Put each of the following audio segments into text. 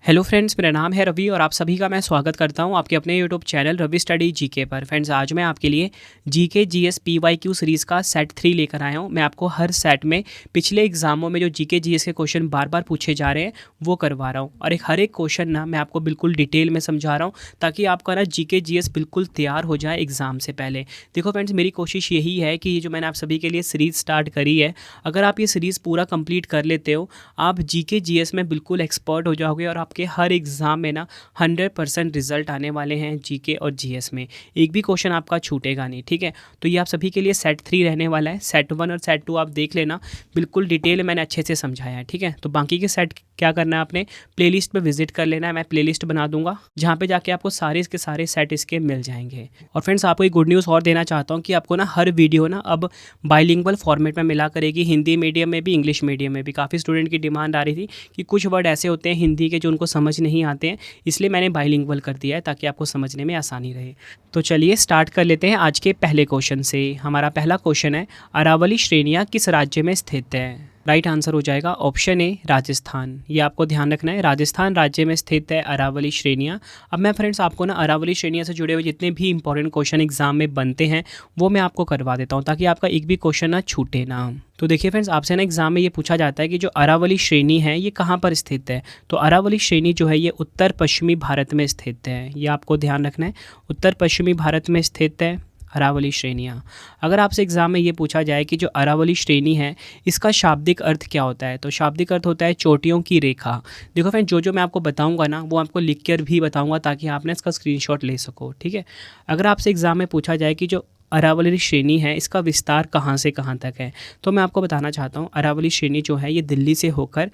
Hello friends, मेरा नाम है रवि और आप सभी का मैं स्वागत करता हूं आपके अपने YouTube channel Ravi study GK पर। फ्रेंड्स, आज मैं आपके लिए जीके जीएस पीवाईक्यू सीरीज़ का सेट 3 लेकर आया हूं। मैं आपको हर सेट में पिछले एग्जामों में जो जीके जीएस के क्वेश्चन बार बार पूछे जा रहे हैं वो करवा रहा हूं और हर एक क्वेश्चन ना मैं आपको बिल्कुल डिटेल में समझा रहा हूँ ताकि आपका ना जीके जीएस बिल्कुल तैयार हो जाए एग्ज़ाम से पहले। देखो फ्रेंड्स, मेरी कोशिश यही है कि ये जो मैंने आप सभी के लिए सीरीज़ स्टार्ट करी है, अगर आप ये सीरीज़ पूरा कंप्लीट कर लेते हो, आप जीके जीएस में बिल्कुल एक्सपर्ट हो जाओगे और आपके हर एग्ज़ाम में ना 100% रिजल्ट आने वाले हैं जीके और जीएस में। एक भी क्वेश्चन आपका छूटेगा नहीं, ठीक है। तो ये आप सभी के लिए सेट 3 रहने वाला है। सेट 1 और सेट 2 आप देख लेना, बिल्कुल डिटेल मैंने अच्छे से समझाया है, ठीक है। तो बाकी के सेट क्या करना है, आपने प्लेलिस्ट पे विजिट कर लेना है। मैं प्लेलिस्ट बना दूंगा जहाँ पे जाके आपको सारे के सारे सेट इसके मिल जाएंगे। और फ्रेंड्स, आपको एक गुड न्यूज़ और देना चाहता हूँ कि आपको ना हर वीडियो ना अब बाइलिंगुअल फॉर्मेट में मिला करेगी, हिंदी मीडियम में भी, इंग्लिश मीडियम में भी। काफ़ी स्टूडेंट की डिमांड आ रही थी कि कुछ वर्ड ऐसे होते हैं हिंदी के जो उनको समझ नहीं आते हैं, इसलिए मैंने बाइलिंगुअल कर दिया है ताकि आपको समझने में आसानी रहे। तो चलिए स्टार्ट कर लेते हैं आज के पहले क्वेश्चन से। हमारा पहला क्वेश्चन है, अरावली श्रेणियाँ किस राज्य में स्थित है? राइट आंसर हो जाएगा ऑप्शन ए, राजस्थान। ये आपको ध्यान रखना है, राजस्थान राज्य में स्थित है अरावली श्रेणियाँ। अब मैं फ्रेंड्स आपको ना अरावली श्रेणियाँ से जुड़े हुए जितने भी इंपॉर्टेंट क्वेश्चन एग्जाम में बनते हैं वो मैं आपको करवा देता हूँ ताकि आपका एक भी क्वेश्चन ना छूटे ना। तो देखिए फ्रेंड्स, आपसे ना एग्जाम में ये पूछा जाता है कि जो अरावली श्रेणी है ये कहाँ पर स्थित है। तो अरावली श्रेणी जो है ये उत्तर पश्चिमी भारत में स्थित है। ये आपको ध्यान रखना है, उत्तर पश्चिमी भारत में स्थित है अरावली श्रेणियाँ। अगर आपसे एग्जाम में ये पूछा जाए कि जो अरावली श्रेणी है इसका शाब्दिक अर्थ क्या होता है, तो शाब्दिक अर्थ होता है चोटियों की रेखा। देखो फ्रेंड, जो मैं आपको बताऊंगा ना वो आपको लिख कर भी बताऊंगा ताकि आपने इसका स्क्रीनशॉट ले सको, ठीक है। अगर आपसे एग्जाम में पूछा जाए कि जो अरावली श्रेणी है इसका विस्तार कहाँ से कहाँ तक है, तो मैं आपको बताना चाहता हूँ अरावली श्रेणी जो है ये दिल्ली से होकर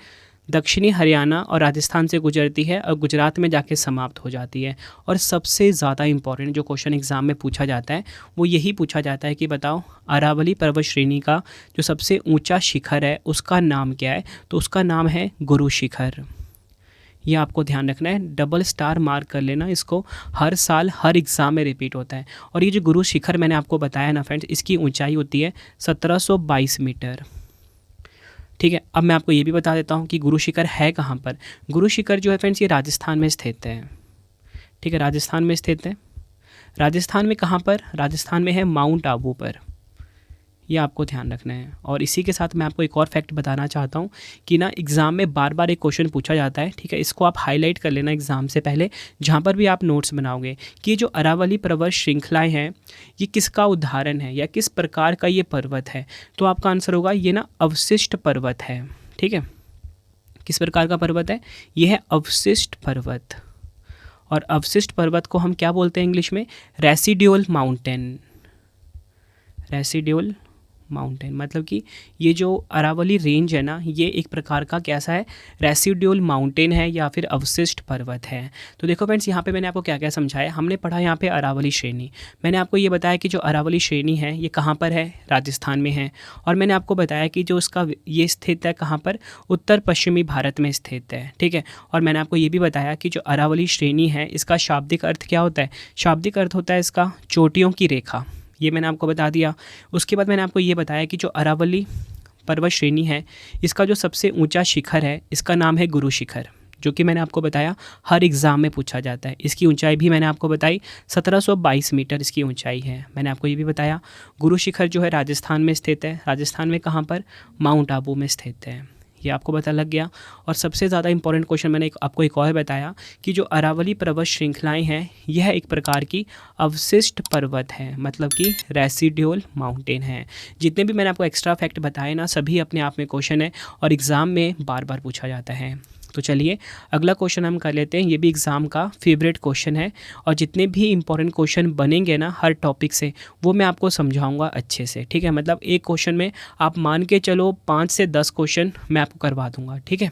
दक्षिणी हरियाणा और राजस्थान से गुजरती है और गुजरात में जाके समाप्त हो जाती है। और सबसे ज़्यादा इंपॉर्टेंट जो क्वेश्चन एग्जाम में पूछा जाता है वो यही पूछा जाता है कि बताओ अरावली पर्वत श्रेणी का जो सबसे ऊंचा शिखर है उसका नाम क्या है, तो उसका नाम है गुरु शिखर। ये आपको ध्यान रखना है, डबल स्टार मार्क कर लेना इसको, हर साल हर एग्ज़ाम में रिपीट होता है। और ये जो गुरु शिखर मैंने आपको बताया ना फ्रेंड्स, इसकी ऊंचाई होती है 1722 मीटर, ठीक है। अब मैं आपको ये भी बता देता हूँ कि गुरु शिखर है कहाँ पर। गुरु शिखर जो है फ्रेंड्स ये राजस्थान में स्थित है, ठीक है, राजस्थान में स्थित है। राजस्थान में कहाँ पर? राजस्थान में है माउंट आबू पर, ये आपको ध्यान रखना है। और इसी के साथ मैं आपको एक और फैक्ट बताना चाहता हूँ कि ना एग्ज़ाम में बार बार एक क्वेश्चन पूछा जाता है, ठीक है। इसको आप हाईलाइट कर लेना एग्ज़ाम से पहले जहाँ पर भी आप नोट्स बनाओगे कि जो अरावली पर्वत श्रृंखलाएँ हैं ये किसका उदाहरण है या किस प्रकार का ये पर्वत है, तो आपका आंसर होगा ये ना अवशिष्ट पर्वत है, ठीक है। किस प्रकार का पर्वत है? ये है अवशिष्ट पर्वत। और अवशिष्ट पर्वत को हम क्या बोलते हैं इंग्लिश में? Residual mountain. रेसिड्यूल माउंटेन मतलब कि ये जो अरावली रेंज है ना ये एक प्रकार का कैसा है? रेसिड्यूल माउंटेन है या फिर अवशिष्ट पर्वत है। तो देखो फ्रेंड्स, यहाँ पे मैंने आपको क्या क्या समझाया। हमने पढ़ा यहाँ पे अरावली श्रेणी, मैंने आपको ये बताया कि जो अरावली श्रेणी है ये कहाँ पर है? राजस्थान में है। और मैंने आपको बताया कि जो उसका ये स्थित है कहाँ पर? उत्तर पश्चिमी भारत में स्थित है, ठीक है। और मैंने आपको ये भी बताया कि जो अरावली श्रेणी है इसका शाब्दिक अर्थ क्या होता है? शाब्दिक अर्थ होता है इसका चोटियों की रेखा, ये मैंने आपको बता दिया। उसके बाद मैंने आपको ये बताया कि जो अरावली पर्वत श्रेणी है इसका जो सबसे ऊंचा शिखर है इसका नाम है गुरु शिखर, जो कि मैंने आपको बताया हर एग्ज़ाम में पूछा जाता है। इसकी ऊंचाई भी मैंने आपको बताई 1722 मीटर इसकी ऊंचाई है। मैंने आपको ये भी बताया गुरु शिखर जो है राजस्थान में स्थित है। राजस्थान में कहाँ पर? माउंट आबू में स्थित है। ये आपको पता लग गया। और सबसे ज़्यादा इंपॉर्टेंट क्वेश्चन मैंने आपको एक और बताया कि जो अरावली पर्वत श्रृंखलाएं हैं यह एक प्रकार की अवशिष्ट पर्वत है, मतलब कि रेसिड्यूल माउंटेन है। जितने भी मैंने आपको एक्स्ट्रा फैक्ट बताए ना सभी अपने आप में क्वेश्चन है और एग्ज़ाम में बार बार पूछा जाता है। तो चलिए अगला क्वेश्चन हम कर लेते हैं। ये भी एग्ज़ाम का फेवरेट क्वेश्चन है और जितने भी इंपॉर्टेंट क्वेश्चन बनेंगे ना हर टॉपिक से वो मैं आपको समझाऊंगा अच्छे से, ठीक है। मतलब एक क्वेश्चन में आप मान के चलो 5 से 10 क्वेश्चन मैं आपको करवा दूंगा, ठीक है।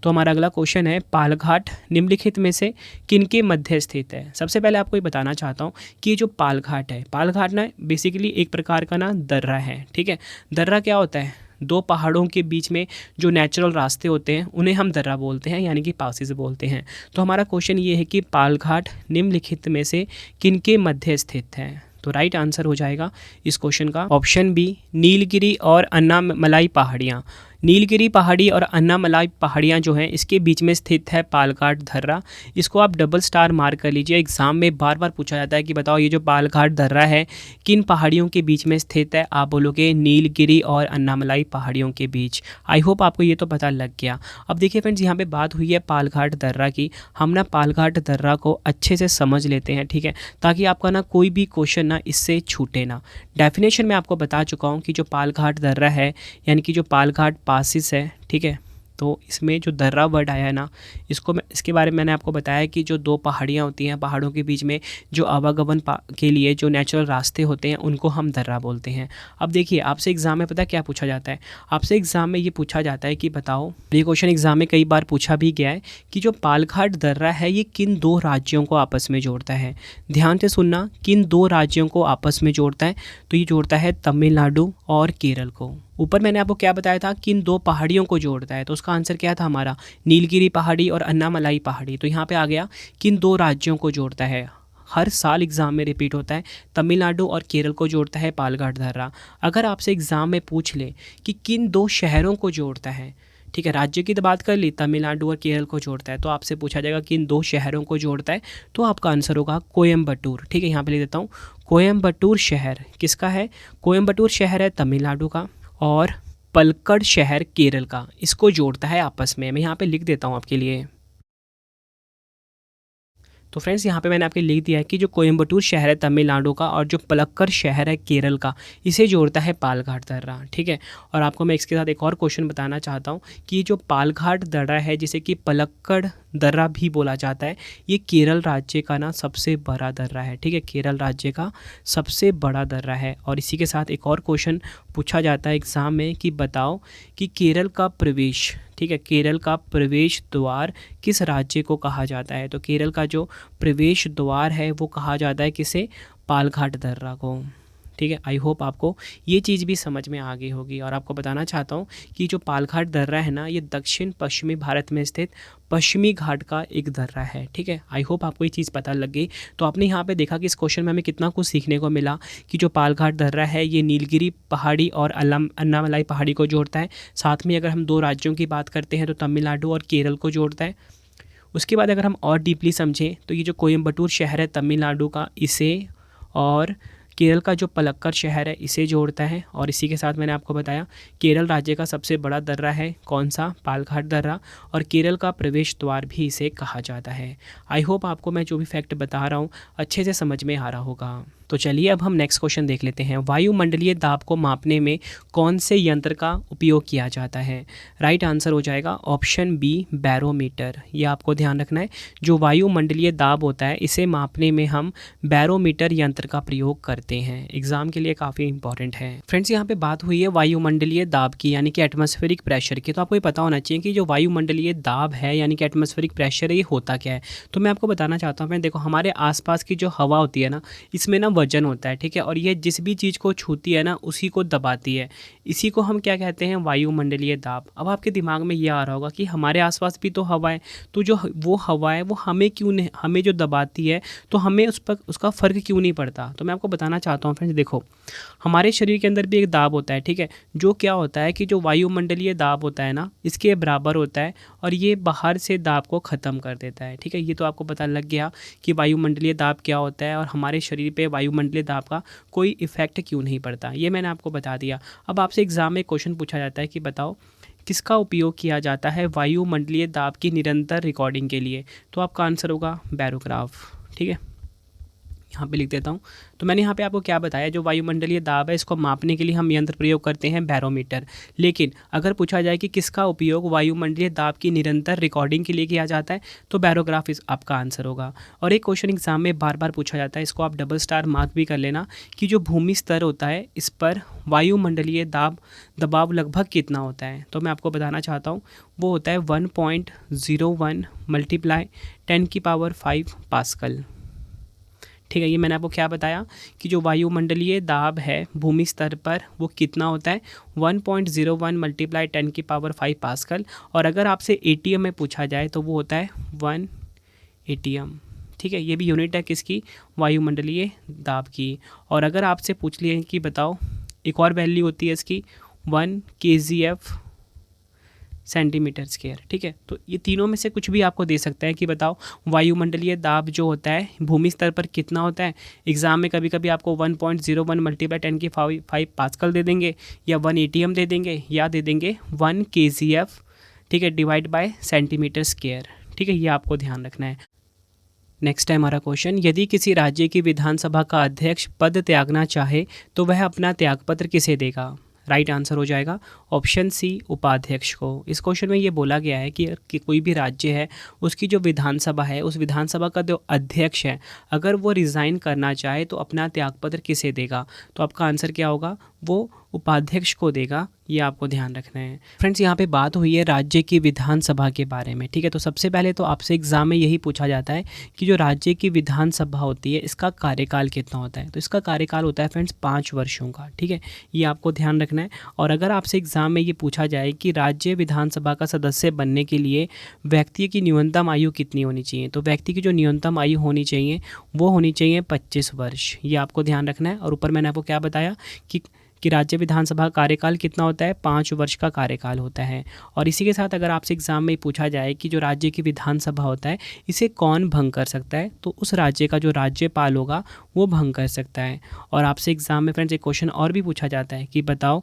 तो हमारा अगला क्वेश्चन है, पालघाट निम्नलिखित में से किनके मध्य स्थित है? सबसे पहले आपको ये बताना चाहता हूँ कि ये जो पालघाट है, पालघाट ना बेसिकली एक प्रकार का ना दर्रा है, ठीक है। दर्रा क्या होता है? दो पहाड़ों के बीच में जो नेचुरल रास्ते होते हैं उन्हें हम दर्रा बोलते हैं, यानी कि पासेस बोलते हैं। तो हमारा क्वेश्चन ये है कि पालघाट निम्नलिखित में से किनके मध्य स्थित है? तो राइट आंसर हो जाएगा इस क्वेश्चन का ऑप्शन बी, नीलगिरी और अन्नामलाई पहाड़ियाँ। नीलगिरी पहाड़ी और अन्नामलाई पहाड़ियाँ जो हैं इसके बीच में स्थित है पालघाट दर्रा। इसको आप डबल स्टार मार्क कर लीजिए। एग्जाम में बार बार पूछा जाता है कि बताओ ये जो पालघाट दर्रा है किन पहाड़ियों के बीच में स्थित है। आप बोलोगे नीलगिरी और अन्नामलाई पहाड़ियों के बीच। आई होप आपको ये तो पता लग गया। अब देखिए फ्रेंड्स, यहाँ पे बात हुई है पालघाट दर्रा की। हम ना पालघाट दर्रा को अच्छे से समझ लेते हैं, ठीक है, ताकि आपका ना कोई भी क्वेश्चन ना इससे छूटे ना। डेफिनेशन में आपको बता चुका हूँ कि जो पालघाट दर्रा है यानी कि जो पालघाट पासिस है, ठीक है, तो इसमें जो दर्रा वर्ड आया है ना, इसके बारे में मैंने आपको बताया कि जो दो पहाड़ियाँ होती हैं, पहाड़ों के बीच में जो आवागमन के लिए जो नेचुरल रास्ते होते हैं उनको हम दर्रा बोलते हैं। अब देखिए, आपसे एग्ज़ाम में पता क्या पूछा जाता है? आपसे एग्ज़ाम में ये पूछा जाता है कि बताओ, ये क्वेश्चन एग्ज़ाम में कई बार पूछा भी गया है कि जो पालघाट दर्रा है ये किन दो राज्यों को आपस में जोड़ता है। ध्यान से सुनना, किन दो राज्यों को आपस में जोड़ता है? तो ये जोड़ता है तमिलनाडु और केरल को। ऊपर मैंने आपको क्या बताया था, किन दो पहाड़ियों को जोड़ता है, तो उसका आंसर क्या था हमारा? नीलगिरी पहाड़ी और अन्नामलाई पहाड़ी। तो यहाँ पे आ गया किन दो राज्यों को जोड़ता है। हर साल एग्ज़ाम में रिपीट होता है, तमिलनाडु और केरल को जोड़ता है पालघाट दर्रा। अगर आपसे एग्ज़ाम में पूछ ले कि किन दो शहरों को जोड़ता है, ठीक है, राज्य की तो बात कर ली, तमिलनाडु और केरल को जोड़ता है, तो आपसे पूछा जाएगा किन दो शहरों को जोड़ता है, तो आपका आंसर होगा कोयम्बटूर। ठीक है, यहाँ पे लिख देता हूँ, कोयम्बटूर शहर किसका है? कोयम्बटूर शहर है तमिलनाडु का और पलक्कड़ शहर केरल का, इसको जोड़ता है आपस में। मैं यहाँ पे लिख देता हूँ आपके लिए। तो फ्रेंड्स, यहाँ पे मैंने आपके लिख दिया है कि जो कोयम्बटूर शहर है तमिलनाडु का और जो पलक्कड़ शहर है केरल का, इसे जोड़ता है पालघाट दर्रा। ठीक है, और आपको मैं इसके साथ एक और क्वेश्चन बताना चाहता हूँ कि जो पालघाट दर्रा है, जिसे कि पलक्कड़ दर्रा भी बोला जाता है, ये केरल राज्य का ना सबसे बड़ा दर्रा है। ठीक है, केरल राज्य का सबसे बड़ा दर्रा है। और इसी के साथ एक और क्वेश्चन पूछा जाता है एग्ज़ाम में कि बताओ कि केरल का प्रवेश, ठीक है, केरल का प्रवेश द्वार किस राज्य को कहा जाता है? तो केरल का जो प्रवेश द्वार है वो कहा जाता है किसे? पालघाट दर्रा को। ठीक है, आई होप आपको ये चीज़ भी समझ में आ गई होगी। और आपको बताना चाहता हूँ कि जो पालघाट दर्रा है ना, ये दक्षिण पश्चिमी भारत में स्थित पश्चिमी घाट का एक दर्रा है। ठीक है, आई होप आपको ये चीज़ पता लग गई। तो आपने यहाँ पे देखा कि इस क्वेश्चन में हमें कितना कुछ सीखने को मिला कि जो पालघाट दर्रा है ये नीलगिरी पहाड़ी और अन्नामलाई पहाड़ी को जोड़ता है। साथ में अगर हम दो राज्यों की बात करते हैं तो तमिलनाडु और केरल को जोड़ता है। उसके बाद अगर हम और डीपली समझें तो ये जो कोयम्बटूर शहर है तमिलनाडु का, इसे और केरल का जो पलक्कड़ शहर है इसे जोड़ता है। और इसी के साथ मैंने आपको बताया केरल राज्य का सबसे बड़ा दर्रा है कौन सा? पालघाट दर्रा। और केरल का प्रवेश द्वार भी इसे कहा जाता है। आई होप आपको मैं जो भी फैक्ट बता रहा हूँ अच्छे से समझ में आ रहा होगा। तो चलिए अब हम नेक्स्ट क्वेश्चन देख लेते हैं। वायुमंडलीय दाब को मापने में कौन से यंत्र का उपयोग किया जाता है? राइट आंसर हो जाएगा ऑप्शन बी, बैरोमीटर। ये आपको ध्यान रखना है, जो वायुमंडलीय दाब होता है इसे मापने में हम बैरोमीटर यंत्र का प्रयोग करते हैं। एग्जाम के लिए काफ़ी इंपॉर्टेंट है। फ्रेंड्स, यहाँ पे बात हुई है वायुमंडलीय दाब की, यानी कि एटमॉस्फेरिक प्रेशर की। तो आपको ये पता होना चाहिए कि जो वायुमंडलीय दाब है यानी कि एटमॉस्फेरिक प्रेशर है, ये होता क्या है। तो मैं आपको बताना चाहता हूँ, देखो हमारे आसपास की जो हवा होती है ना, इसमें ना वजन होता है। ठीक है, और ये जिस भी चीज़ को छूती है ना उसी को दबाती है। इसी को हम क्या कहते हैं? वायुमंडलीय दाब। अब आपके दिमाग में ये आ रहा होगा कि हमारे आसपास भी तो हवा है, तो जो वो हवा है वो हमें क्यों नहीं, हमें जो दबाती है तो हमें उस पर उसका फ़र्क क्यों नहीं पड़ता? तो मैं आपको बताना चाहता हूँ फ्रेंड्स, देखो हमारे शरीर के अंदर भी एक दाब होता है। ठीक है, जो क्या होता है कि जो वायुमंडलीय दाब होता है ना, इसके बराबर होता है और ये बाहर से दाब को ख़त्म कर देता है। ठीक है, ये तो आपको पता लग गया कि वायुमंडलीय दाब क्या होता है और हमारे शरीर पे वायुमंडलीय दाब का कोई इफ़ेक्ट क्यों नहीं पड़ता, ये मैंने आपको बता दिया। अब आपसे एग्ज़ाम में क्वेश्चन पूछा जाता है कि बताओ किसका उपयोग किया जाता है वायुमंडलीय दाब की निरंतर रिकॉर्डिंग के लिए? तो आपका आंसर होगा बैरोग्राफ। ठीक है, यहाँ पे लिख देता हूँ। तो मैंने यहाँ पे आपको क्या बताया, जो वायुमंडलीय दाब है इसको मापने के लिए हम यंत्र प्रयोग करते हैं बैरोमीटर। लेकिन अगर पूछा जाए कि किसका उपयोग वायुमंडलीय दाब की निरंतर रिकॉर्डिंग के लिए किया जाता है, तो बैरोग्राफ आपका आंसर होगा। और एक क्वेश्चन एग्जाम में बार बार पूछा जाता है, इसको आप डबल स्टार मार्क भी कर लेना, कि जो भूमि स्तर होता है इस पर वायुमंडलीय दबाव लगभग कितना होता है? तो मैं आपको बताना चाहता हूँ, वो होता है 1.01 × 10⁵ पास्कल। ठीक है, ये मैंने आपको क्या बताया कि जो वायुमंडलीय दाब है भूमि स्तर पर वो कितना होता है? 1.01 × 10⁵ पास्कल। और अगर आपसे एटीएम में पूछा जाए तो वो होता है 1 एटीएम। ठीक है, ये भी यूनिट है किसकी? वायुमंडलीय दाब की। और अगर आपसे पूछ लिए कि बताओ, एक और वैल्यू होती है इसकी 1 kgf सेंटीमीटर स्क्वायर। ठीक है, तो ये तीनों में से कुछ भी आपको दे सकता है कि बताओ वायुमंडलीय दाब जो होता है भूमि स्तर पर कितना होता है। एग्जाम में कभी कभी आपको 1.01 मल्टीप्लाई 10⁵ पास्कल दे देंगे, या 1 ATM दे देंगे, या दे देंगे 1 kgf, ठीक है, डिवाइड बाय सेंटीमीटर स्क्वायर। ठीक है, ये आपको ध्यान रखना है। नेक्स्ट है हमारा क्वेश्चन, यदि किसी राज्य की विधानसभा का अध्यक्ष पद त्यागना चाहे तो वह अपना त्यागपत्र किसे देगा। राइट आंसर हो जाएगा ऑप्शन सी, उपाध्यक्ष को। इस क्वेश्चन में ये बोला गया है कि कोई भी राज्य है उसकी जो विधानसभा है, उस विधानसभा का जो अध्यक्ष है, अगर वो रिज़ाइन करना चाहे तो अपना त्यागपत्र किसे देगा। तो आपका आंसर क्या होगा, वो उपाध्यक्ष को देगा। ये आपको ध्यान रखना है। फ्रेंड्स, यहाँ पे बात हुई है राज्य की विधानसभा के बारे में। ठीक है, तो सबसे पहले तो आपसे एग्जाम में यही पूछा जाता है कि जो राज्य की विधानसभा होती है इसका कार्यकाल कितना होता है। तो इसका कार्यकाल होता है फ्रेंड्स 5 वर्षों का। ठीक है, ये आपको ध्यान रखना है। और अगर आपसे एग्जाम में ये पूछा जाए कि राज्य विधानसभा का सदस्य बनने के लिए व्यक्ति की न्यूनतम आयु कितनी होनी चाहिए, तो व्यक्ति की जो न्यूनतम आयु होनी चाहिए वो होनी चाहिए 25 वर्ष। ये आपको ध्यान रखना है। और ऊपर मैंने आपको क्या बताया कि राज्य विधानसभा कार्यकाल कितना होता है, 5 वर्ष का कार्यकाल होता है। और इसी के साथ अगर आपसे एग्जाम में पूछा जाए कि जो राज्य की विधानसभा होता है इसे कौन भंग कर सकता है, तो उस राज्य का जो राज्यपाल होगा वो भंग कर सकता है। और आपसे एग्जाम में फ्रेंड्स एक क्वेश्चन और भी पूछा जाता है कि बताओ,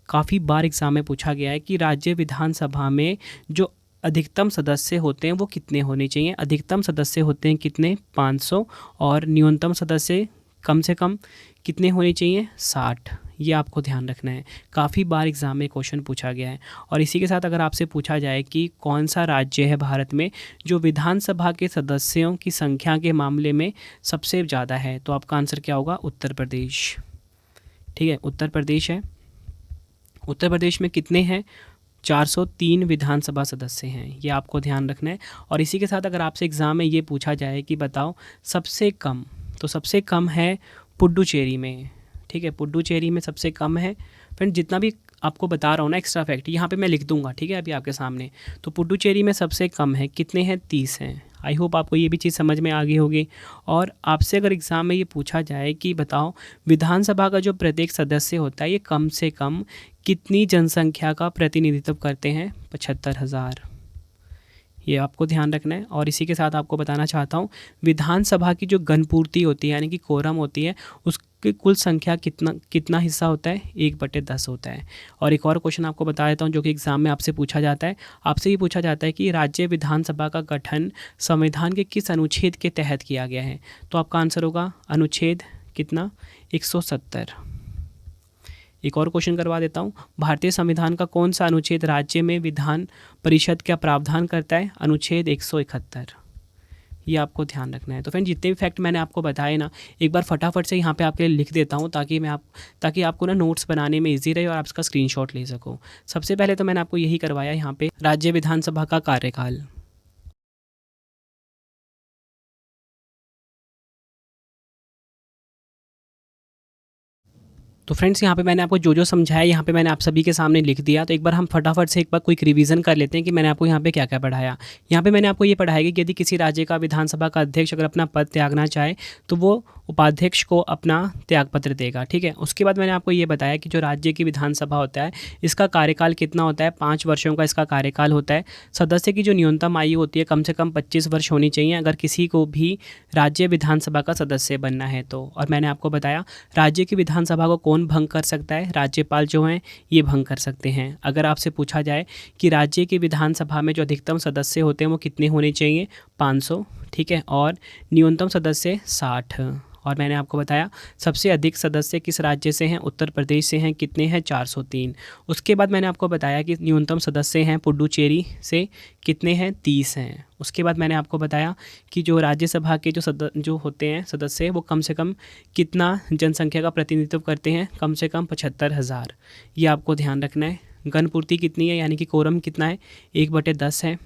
काफ़ी बार एग्जाम में पूछा गया है कि राज्य विधानसभा में जो अधिकतम सदस्य होते हैं वो कितने होने चाहिए। अधिकतम सदस्य होते हैं कितने, 500, और न्यूनतम सदस्य कम से कम कितने होने चाहिए, 60। ये आपको ध्यान रखना है। काफ़ी बार एग्जाम में क्वेश्चन पूछा गया है। और इसी के साथ अगर आपसे पूछा जाए कि कौन सा राज्य है भारत में जो विधानसभा के सदस्यों की संख्या के मामले में सबसे ज़्यादा है, तो आपका आंसर क्या होगा, उत्तर प्रदेश। ठीक है, उत्तर प्रदेश है। उत्तर प्रदेश में कितने हैं, 403 विधानसभा सदस्य हैं। ये आपको ध्यान रखना है। और इसी के साथ अगर आपसे एग्ज़ाम में ये पूछा जाए कि बताओ सबसे कम, तो सबसे कम है पुडुचेरी में। ठीक है, पुडुचेरी में सबसे कम है। फ्रेंड, जितना भी आपको बता रहा हूँ ना एक्स्ट्रा फैक्ट, यहाँ पे मैं लिख दूंगा। ठीक है, अभी आपके सामने। तो पुडुचेरी में सबसे कम है, कितने हैं, 30 हैं। आई होप आपको ये भी चीज़ समझ में आ गई होगी। और आपसे अगर एग्ज़ाम में ये पूछा जाए कि बताओ विधानसभा का जो प्रत्येक सदस्य होता है ये कम से कम कितनी जनसंख्या का प्रतिनिधित्व करते हैं, 75,000। ये आपको ध्यान रखना है। और इसी के साथ आपको बताना चाहता हूँ विधानसभा की जो गणपूर्ति होती है यानी कि कोरम होती है उसकी कुल संख्या कितना हिस्सा होता है, 1/10 होता है। और एक और क्वेश्चन आपको बता देता हूँ जो कि एग्जाम में आपसे पूछा जाता है। आपसे ये पूछा जाता है कि राज्य विधानसभा का गठन संविधान के किस अनुच्छेद के तहत किया गया है। तो आपका आंसर होगा अनुच्छेद कितना, 170। एक और क्वेश्चन करवा देता हूँ, भारतीय संविधान का कौन सा अनुच्छेद राज्य में विधान परिषद का प्रावधान करता है, अनुच्छेद 171। ये आपको ध्यान रखना है। तो फ्रेंड, जितने भी फैक्ट मैंने आपको बताए ना, एक बार फटाफट से यहाँ पे आपके लिए लिख देता हूँ ताकि आपको ना नोट्स बनाने में इजी रहे और आप इसका स्क्रीनशॉट ले सको। सबसे पहले तो मैंने आपको यही करवाया यहाँ पे राज्य विधानसभा का कार्यकाल। तो फ्रेंड्स, यहाँ पे मैंने आपको जो समझाया यहाँ पे मैंने आप सभी के सामने लिख दिया। तो एक बार हम फटाफट से एक बार क्विक रिवीजन कर लेते हैं कि मैंने आपको यहाँ पे क्या क्या पढ़ाया। यहाँ पे मैंने आपको ये पढ़ाया कि यदि किसी राज्य का विधानसभा का अध्यक्ष अगर अपना पद त्यागना चाहे तो वो उपाध्यक्ष को अपना त्यागपत्र देगा। ठीक है, उसके बाद मैंने आपको ये बताया कि जो राज्य की विधानसभा होता है इसका कार्यकाल कितना होता है, 5 वर्षों का इसका कार्यकाल होता है। सदस्य की जो न्यूनतम आयु होती है कम से कम 25 वर्ष होनी चाहिए अगर किसी को भी राज्य विधानसभा का सदस्य बनना है तो। और मैंने आपको बताया राज्य की विधानसभा को कौन भंग कर सकता है, राज्यपाल जो हैं ये भंग कर सकते हैं। अगर आपसे पूछा जाए कि राज्य की विधानसभा में जो अधिकतम सदस्य होते हैं वो कितने होने चाहिए, 500। ठीक है, और न्यूनतम सदस्य 60। और मैंने आपको बताया सबसे अधिक सदस्य किस राज्य से हैं, उत्तर प्रदेश से हैं, कितने हैं, 403। उसके बाद मैंने आपको बताया कि न्यूनतम सदस्य हैं पुडुचेरी से, कितने हैं, 30 हैं। उसके बाद मैंने आपको बताया कि जो राज्यसभा के जो होते हैं सदस्य वो कम से कम कितना जनसंख्या का प्रतिनिधित्व करते हैं, कम से कम 75,000। ये आपको ध्यान रखना है। गणपूर्ति कितनी है यानी कि कोरम कितना है, 1/10 है।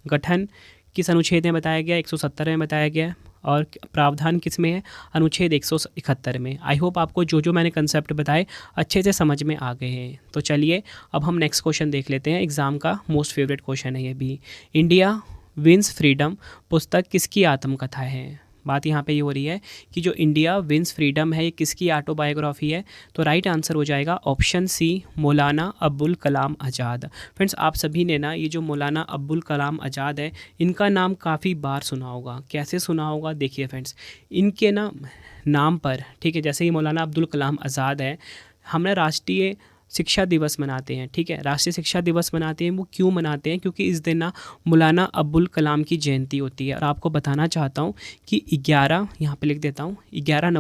गठन किस अनुच्छेद में बताया गया, 170 में बताया गया। और प्रावधान किस में है, अनुच्छेद 171 में। आई होप आपको जो मैंने कंसेप्ट बताए अच्छे से समझ में आ गए हैं। तो चलिए अब हम नेक्स्ट क्वेश्चन देख लेते हैं। एग्ज़ाम का मोस्ट फेवरेट क्वेश्चन है ये भी। इंडिया विंस फ्रीडम पुस्तक किसकी आत्मकथा है। बात यहाँ पे ये हो रही है कि जो इंडिया विंस फ्रीडम है ये किसकी ऑटोबायोग्राफी है, तो राइट आंसर हो जाएगा ऑप्शन सी, मौलाना अब्दुल कलाम आज़ाद। फ्रेंड्स आप सभी ने ना ये जो मौलाना अब्दुल कलाम आज़ाद है इनका नाम काफ़ी बार सुना होगा। कैसे सुना होगा, देखिए फ्रेंड्स, इनके नाम पर, ठीक है, जैसे ही मौलाना अब्दुल कलाम आज़ाद है, हम ना राष्ट्रीय शिक्षा दिवस मनाते हैं। ठीक है, राष्ट्रीय शिक्षा दिवस मनाते हैं, वो क्यों मनाते हैं, क्योंकि इस दिन ना मौलाना अब्दुल कलाम की जयंती होती है। और आपको बताना चाहता हूँ कि 11, यहाँ पे लिख देता हूँ, 11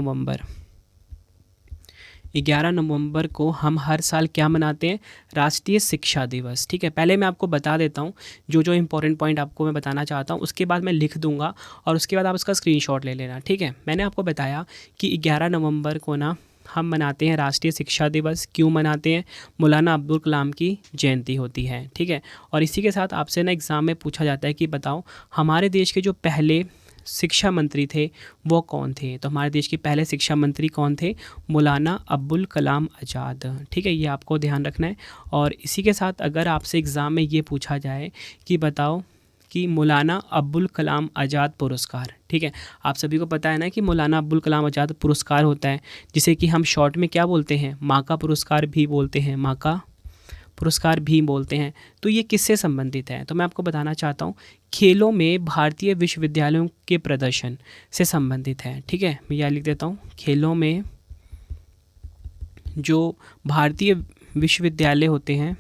नवंबर को हम हर साल क्या मनाते हैं, राष्ट्रीय शिक्षा दिवस। ठीक है, पहले मैं आपको बता देता हूँ जो जो इंपॉर्टेंट पॉइंट आपको मैं बताना चाहता हूँ, उसके बाद मैं लिख दूंगा और उसके बाद आप उसका स्क्रीनशॉट ले लेना। ठीक है, मैंने आपको बताया कि 11 नवंबर को ना हम मनाते हैं राष्ट्रीय शिक्षा दिवस। क्यों मनाते हैं, मौलाना अब्दुल कलाम की जयंती होती है। ठीक है, और इसी के साथ आपसे ना एग्ज़ाम में पूछा जाता है कि बताओ हमारे देश के जो पहले शिक्षा मंत्री थे वो कौन थे। तो हमारे देश के पहले शिक्षा मंत्री कौन थे, मौलाना अब्दुल कलाम आज़ाद। ठीक है, ये आपको ध्यान रखना है। और इसी के साथ अगर आपसे एग्ज़ाम में ये पूछा जाए कि बताओ कि मौलाना अब्दुल कलाम आज़ाद पुरस्कार, ठीक है, आप सभी को पता है ना कि मौलाना अब्दुल कलाम आज़ाद पुरस्कार होता है जिसे कि हम शॉर्ट में क्या बोलते हैं, माँ का पुरस्कार भी बोलते हैं, माँ का पुरस्कार भी बोलते हैं। तो ये किससे संबंधित है, तो मैं आपको बताना चाहता हूँ खेलों में भारतीय विश्वविद्यालयों के प्रदर्शन से संबंधित है। ठीक है, मैं यह लिख देता हूँ, खेलों में जो भारतीय विश्वविद्यालय होते हैं,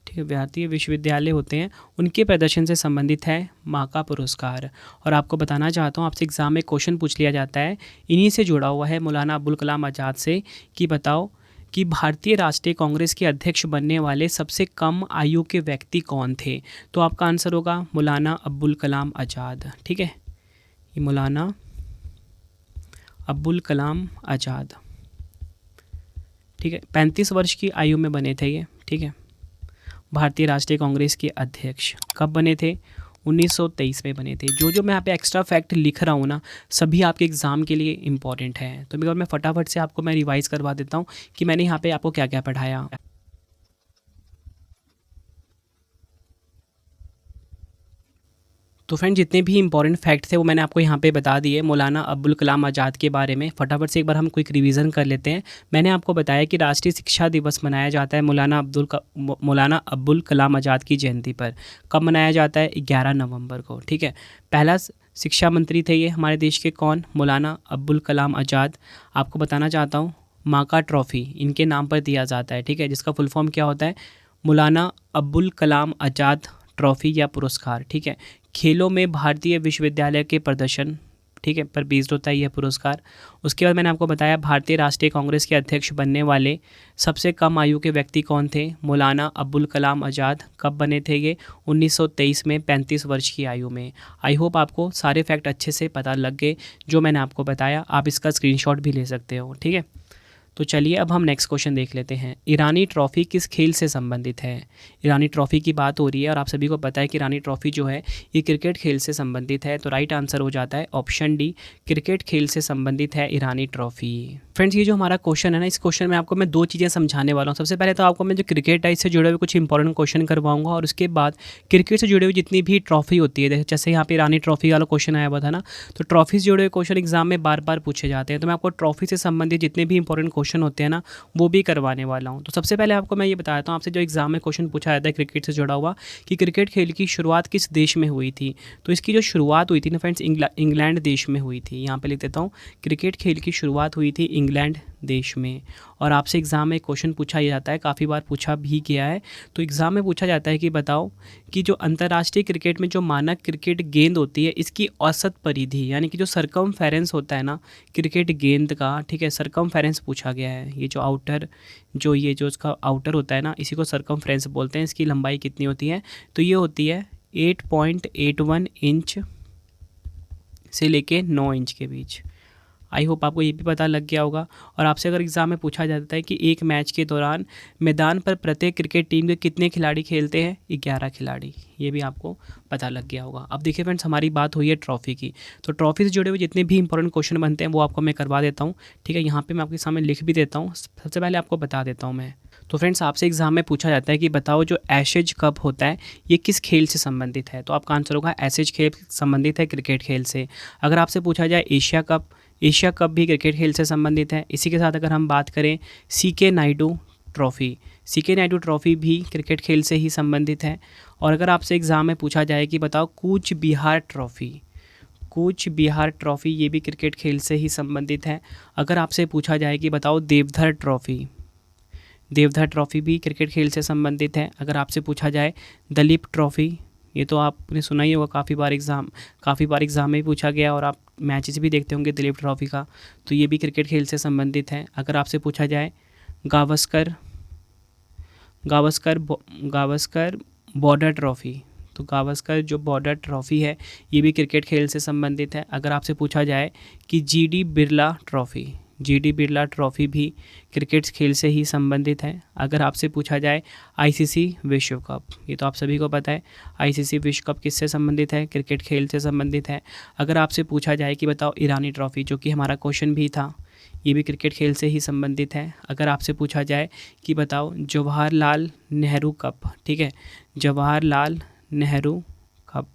ठीक है, भारतीय विश्वविद्यालय होते हैं, उनके प्रदर्शन से संबंधित है माँ का पुरस्कार। और आपको बताना चाहता हूँ, आपसे एग्ज़ाम में क्वेश्चन पूछ लिया जाता है, इन्हीं से जुड़ा हुआ है मौलाना अब्दुल कलाम आज़ाद से, कि बताओ कि भारतीय राष्ट्रीय कांग्रेस के अध्यक्ष बनने वाले सबसे कम आयु के व्यक्ति कौन थे। तो आपका आंसर होगा मौलाना अब्दुल कलाम आज़ाद। ठीक है, ये मौलाना अब्दुल कलाम आज़ाद, ठीक है, 35 वर्ष की आयु में बने थे ये। ठीक है, भारतीय राष्ट्रीय कांग्रेस के अध्यक्ष कब बने थे, 1923 में बने थे। जो जो मैं यहाँ पे एक्स्ट्रा फैक्ट लिख रहा हूँ ना, सभी आपके एग्ज़ाम के लिए इंपॉर्टेंट है। तो मैं फटाफट से आपको मैं रिवाइज़ करवा देता हूँ कि मैंने यहाँ पे आपको क्या क्या पढ़ाया। तो फ्रेंड जितने भी इंपॉर्टेंट फैक्ट थे वो मैंने आपको यहाँ पे बता दिए मौलाना अब्दुल कलाम आज़ाद के बारे में। फटाफट से एक बार हम क्विक रिवीजन कर लेते हैं। मैंने आपको बताया कि राष्ट्रीय शिक्षा दिवस मनाया जाता है मौलाना अब्दुल कलाम आज़ाद की जयंती पर। कब मनाया जाता है, 11 नवंबर को। ठीक है, पहला शिक्षा मंत्री थे ये हमारे देश के, कौन, मौलाना अब्दुल कलाम आज़ाद। आपको बताना चाहता हूँ माँ का ट्रॉफ़ी इनके नाम पर दिया जाता है। ठीक है, जिसका फुल फॉर्म क्या होता है, मौलाना अब्दुल कलाम आज़ाद ट्रॉफ़ी या पुरस्कार। ठीक है, खेलों में भारतीय विश्वविद्यालय के प्रदर्शन, ठीक है, पर बेस्ड होता है यह पुरस्कार। उसके बाद मैंने आपको बताया भारतीय राष्ट्रीय कांग्रेस के अध्यक्ष बनने वाले सबसे कम आयु के व्यक्ति कौन थे, मौलाना अब्दुल कलाम आज़ाद। कब बने थे ये, 1923 में, 35 वर्ष की आयु में। आई होप आपको सारे फैक्ट अच्छे से पता लग गए जो मैंने आपको बताया। आप इसका स्क्रीनशॉट भी ले सकते हो। ठीक है, तो चलिए अब हम नेक्स्ट क्वेश्चन देख लेते हैं। ईरानी ट्रॉफ़ी किस खेल से संबंधित है। ईरानी ट्रॉफ़ी की बात हो रही है और आप सभी को पता है कि ईरानी ट्रॉफ़ी जो है ये क्रिकेट खेल से संबंधित है। तो राइट आंसर हो जाता है ऑप्शन डी, क्रिकेट खेल से संबंधित है ईरानी ट्रॉफ़ी। फ्रेंड्स ये जो हमारा क्वेश्चन है ना, इस क्वेश्चन में आपको मैं दो चीज़ें समझाने वाला हूँ। सबसे पहले तो आपको मैं जो क्रिकेट है इससे जुड़े हुए कुछ इंपॉर्टेंट क्वेश्चन करवाऊंगा और उसके बाद क्रिकेट से जुड़े हुए जितनी भी ट्रॉफ़ी होती है, जैसे यहाँ पे ईरानी ट्रॉफ़ी वाला क्वेश्चन आया हुआ था ना, तो ट्रॉफ़ी से जुड़े हुए क्वेश्चन एग्जाम में बार बार पूछे जाते हैं। तो मैं आपको ट्रॉफ़ी से संबंधित जितने भी इंपॉर्टेंट क्वेश्चन होते हैं ना वो भी करवाने वाला हूँ। तो सबसे पहले आपको मैं ये बताता हूँ, आपसे जो एग्जाम में क्वेश्चन पूछा जाता है क्रिकेट से जुड़ा हुआ, कि क्रिकेट खेल की शुरुआत किस देश में हुई थी। तो इसकी जो शुरुआत हुई थी ना फ्रेंड्स, इंग्लैंड देश में हुई थी। यहाँ पे लिख देता हूँ, क्रिकेट खेल की शुरुआत हुई थी इंग्लैंड देश में। और आपसे एग्ज़ाम में क्वेश्चन पूछा जाता है, काफ़ी बार पूछा भी गया है। तो एग्ज़ाम में पूछा जाता है कि बताओ कि जो अंतर्राष्ट्रीय क्रिकेट में जो मानक क्रिकेट गेंद होती है इसकी औसत परिधि, यानी कि जो सरकमफेरेंस होता है ना क्रिकेट गेंद का, ठीक है, सरकमफेरेंस पूछा गया है। ये जो आउटर, जो ये जो इसका आउटर होता है ना, इसी को सरकमफेरेंस बोलते हैं। इसकी लंबाई कितनी होती है, तो ये होती है 8.81 इंच से लेके 9 इंच के बीच। आई होप आपको ये भी पता लग गया होगा। और आपसे अगर एग्ज़ाम में पूछा जाता है कि एक मैच के दौरान मैदान पर प्रत्येक क्रिकेट टीम के कितने खिलाड़ी खेलते हैं, 11 खिलाड़ी, ये भी आपको पता लग गया होगा। अब देखिए फ्रेंड्स, हमारी बात हुई है ट्रॉफ़ी की, तो ट्रॉफ़ी से जुड़े हुए जितने भी इंपॉर्टेंट क्वेश्चन बनते हैं वो आपको मैं करवा देता हूँ। ठीक है, यहाँ पर मैं आपके सामने लिख भी देता हूँ। सबसे पहले आपको बता देता हूँ मैं, तो फ्रेंड्स आपसे एग्जाम में पूछा जाता है कि बताओ जो एशेज कप होता है ये किस खेल से संबंधित है। तो आपका आंसर होगा एशेज खेल संबंधित है क्रिकेट खेल से। अगर आपसे पूछा जाए एशिया कप भी क्रिकेट खेल से संबंधित है। इसी के साथ अगर हम बात करें सीके नायडू ट्रॉफ़ी भी क्रिकेट खेल से ही संबंधित है। और अगर आपसे एग्ज़ाम में पूछा जाए कि बताओ कूच बिहार ट्रॉफ़ी ये भी क्रिकेट खेल से ही संबंधित है। अगर आपसे पूछा जाए कि बताओ देवधर ट्रॉफ़ी भी क्रिकेट खेल से संबंधित है। अगर आपसे पूछा जाए दलीप ट्रॉफ़ी, ये तो आपने सुना ही होगा, काफ़ी बार एग्ज़ाम में पूछा गया और आप मैचेस भी देखते होंगे दलीप ट्रॉफ़ी का, तो ये भी क्रिकेट खेल से संबंधित है। अगर आपसे पूछा जाए गावस्कर बॉर्डर ट्रॉफ़ी, तो गावस्कर जो बॉर्डर ट्रॉफ़ी है ये भी क्रिकेट खेल से संबंधित है। अगर आपसे पूछा जाए कि जीडी बिरला ट्रॉफ़ी भी क्रिकेट खेल से ही संबंधित है। अगर आपसे पूछा जाए आईसीसी विश्व कप, ये तो आप सभी को पता है आईसीसी विश्व कप किससे संबंधित है, क्रिकेट खेल से संबंधित है। अगर आपसे पूछा जाए कि बताओ ईरानी ट्रॉफ़ी, जो कि हमारा क्वेश्चन भी था, ये भी क्रिकेट खेल से ही संबंधित है। अगर आपसे पूछा जाए कि बताओ जवाहरलाल नेहरू कप, ठीक है, जवाहरलाल नेहरू कप,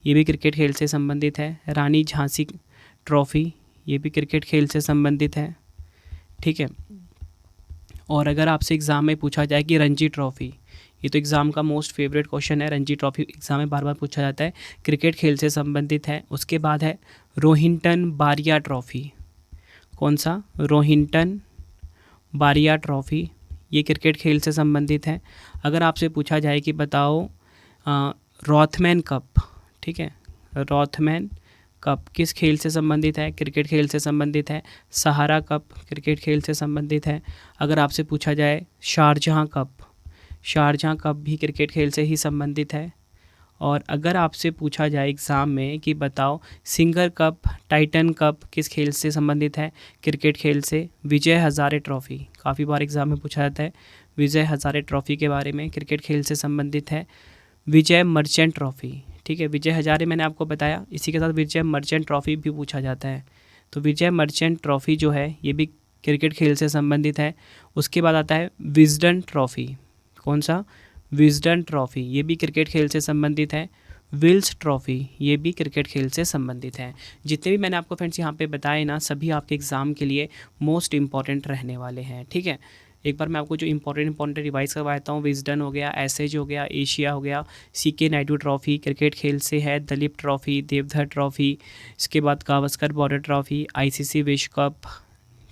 ये भी क्रिकेट खेल से संबंधित है। रानी झांसी ट्रॉफ़ी, ये भी क्रिकेट खेल से संबंधित है, ठीक है। और अगर आपसे एग्ज़ाम में पूछा जाए कि रणजी ट्रॉफ़ी, ये तो एग्ज़ाम का मोस्ट फेवरेट क्वेश्चन है, रणजी ट्रॉफ़ी एग्ज़ाम में बार बार पूछा जाता है, क्रिकेट खेल से संबंधित है। उसके बाद है रोहिंटन बारिया ट्रॉफ़ी, कौन सा, रोहिंटन बारिया ट्रॉफ़ी, ये क्रिकेट खेल से संबंधित है। अगर आपसे पूछा जाए कि बताओ रॉथमैन कप, ठीक है, रॉथमैन कप किस खेल से संबंधित है, क्रिकेट खेल से संबंधित है। सहारा कप क्रिकेट खेल से संबंधित है। अगर आपसे पूछा जाए शारजहाँ कप भी क्रिकेट खेल से ही संबंधित है। और अगर आपसे पूछा जाए एग्ज़ाम में कि बताओ सिंगर कप, टाइटन कप किस खेल से संबंधित है, क्रिकेट खेल से। विजय हज़ारे ट्रॉफ़ी, काफ़ी बार एग्ज़ाम में पूछा जाता है विजय हज़ारे ट्रॉफ़ी के बारे में, क्रिकेट खेल से संबंधित है। विजय मर्चेंट ट्रॉफ़ी, ठीक है, विजय हज़ारे मैंने आपको बताया, इसी के साथ विजय मर्चेंट ट्रॉफ़ी भी पूछा जाता है। तो विजय मर्चेंट ट्रॉफ़ी जो है ये भी क्रिकेट खेल से संबंधित है। उसके बाद आता है विजडन ट्रॉफ़ी, कौन सा, विजडन ट्रॉफ़ी, ये भी क्रिकेट खेल से संबंधित है। विल्स ट्रॉफ़ी, ये भी क्रिकेट खेल से संबंधित है। जितने भी मैंने आपको फ्रेंड्स यहाँ पे बताए ना, सभी आपके एग्ज़ाम के लिए मोस्ट इंपॉर्टेंट रहने वाले हैं, ठीक है। एक बार मैं आपको जो इंपॉर्टेंट रिवाइज़ करवाता हूँ, विजडन हो गया, एसएज हो गया, एशिया हो गया, सीके नायडू ट्रॉफ़ी क्रिकेट खेल से है, दलीप ट्रॉफ़ी, देवधर ट्रॉफ़ी, इसके बाद गावस्कर बॉर्डर ट्रॉफ़ी, आईसीसी विश्व कप,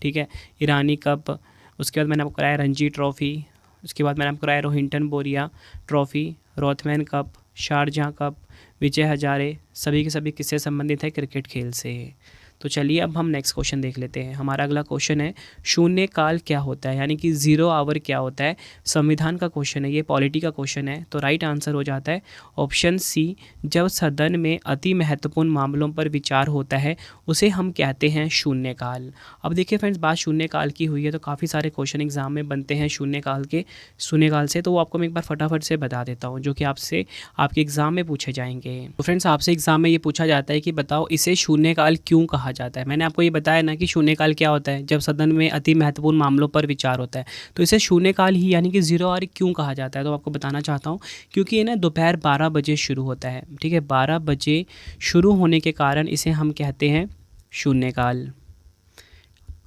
ठीक है, ईरानी कप, उसके बाद मैंने आपको कराया रणजी ट्रॉफ़ी, उसके बाद मैंने आपको कराया रोहिंटन बोरिया ट्रॉफ़ी, रॉथमैन कप, शारजहाँ कप, विजय हज़ारे, सभी के सभी किससे संबंधित है, क्रिकेट खेल से। तो चलिए अब हम नेक्स्ट क्वेश्चन देख लेते हैं। हमारा अगला क्वेश्चन है शून्य काल क्या होता है, यानी कि 0 आवर क्या होता है। संविधान का क्वेश्चन है, ये पॉलिटी का क्वेश्चन है, तो राइट आंसर हो जाता है ऑप्शन सी, जब सदन में अति महत्वपूर्ण मामलों पर विचार होता है उसे हम कहते हैं शून्यकाल। अब देखिए फ्रेंड्स, बात शून्यकाल की हुई है तो काफ़ी सारे क्वेश्चन एग्जाम में बनते हैं शून्यकाल से, तो वो आपको मैं एक बार फटाफट से बता देता हूँ जो कि आपसे आपके एग्ज़ाम में पूछे जाएंगे। तो फ्रेंड्स आपसे एग्ज़ाम में ये पूछा जाता है कि बताओ इसे शून्यकाल क्यों कहा जाता है। मैंने आपको ये बताया ना कि शून्यकाल क्या होता है, जब सदन में अति महत्वपूर्ण मामलों पर विचार होता है, तो इसे शून्यकाल ही यानी कि 0 आवर क्यों कहा जाता है। तो आपको बताना चाहता हूँ क्योंकि ये ना दोपहर 12 बजे शुरू होता है, ठीक है, 12 बजे शुरू होने के कारण इसे हम कहते हैं शून्यकाल।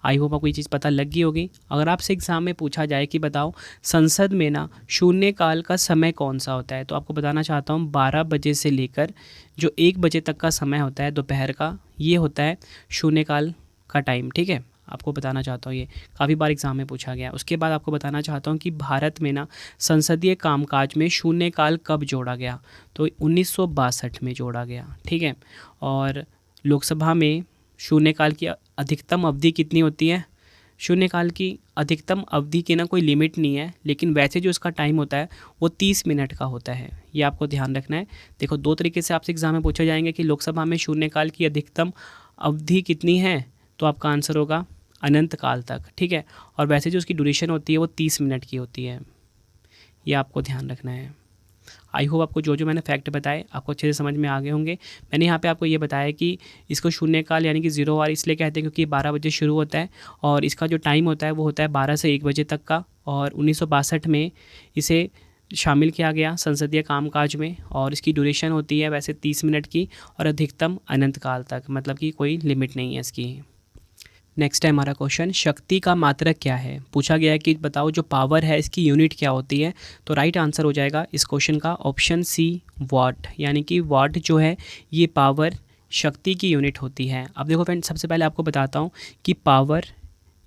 आई होप आपको ये चीज़ पता लग गई होगी। अगर आपसे एग्ज़ाम में पूछा जाए कि बताओ संसद में ना शून्यकाल का समय कौन सा होता है, तो आपको बताना चाहता हूँ 12 बजे से लेकर जो 1 बजे तक का समय होता है दोपहर का, ये होता है शून्यकाल का टाइम, ठीक है। आपको बताना चाहता हूँ, ये काफ़ी बार एग्ज़ाम में पूछा गया। उसके बाद आपको बताना चाहता हूँ कि भारत में ना संसदीय कामकाज में शून्यकाल कब जोड़ा गया, तो 1962 में जोड़ा गया, ठीक है। और लोकसभा में शून्यकाल की अधिकतम अवधि कितनी होती है, शून्यकाल की अधिकतम अवधि की ना कोई लिमिट नहीं है, लेकिन वैसे जो इसका टाइम होता है वो 30 मिनट का होता है, ये आपको ध्यान रखना है। देखो 2 तरीके से आपसे एग्ज़ाम में पूछे जाएंगे कि लोकसभा में शून्यकाल की अधिकतम अवधि कितनी है, तो आपका आंसर होगा अनंत काल तक, ठीक है। और वैसे जो उसकी ड्यूरेशन होती है वो 30 मिनट की होती है, ये आपको ध्यान रखना है। आई होप आपको जो मैंने फैक्ट बताए आपको अच्छे से समझ में आ गए होंगे। मैंने यहाँ पे आपको ये बताया कि इसको शून्यकाल यानी कि 0 आवर इसलिए कहते हैं क्योंकि 12 बजे शुरू होता है और इसका जो टाइम होता है वो होता है 12 से 1 बजे तक का, और 1962 में इसे शामिल किया गया संसदीय कामकाज में। और इसकी ड्यूरेशन होती है वैसे 30 मिनट की और अधिकतम अनंत काल तक, मतलब कि कोई लिमिट नहीं है इसकी। नेक्स्ट है हमारा क्वेश्चन, शक्ति का मात्रक क्या है। पूछा गया है कि बताओ जो पावर है इसकी यूनिट क्या होती है। तो राइट आंसर हो जाएगा इस क्वेश्चन का ऑप्शन सी, वाट। यानी कि वाट जो है ये पावर शक्ति की यूनिट होती है। अब देखो फ्रेंड, सबसे पहले आपको बताता हूँ कि पावर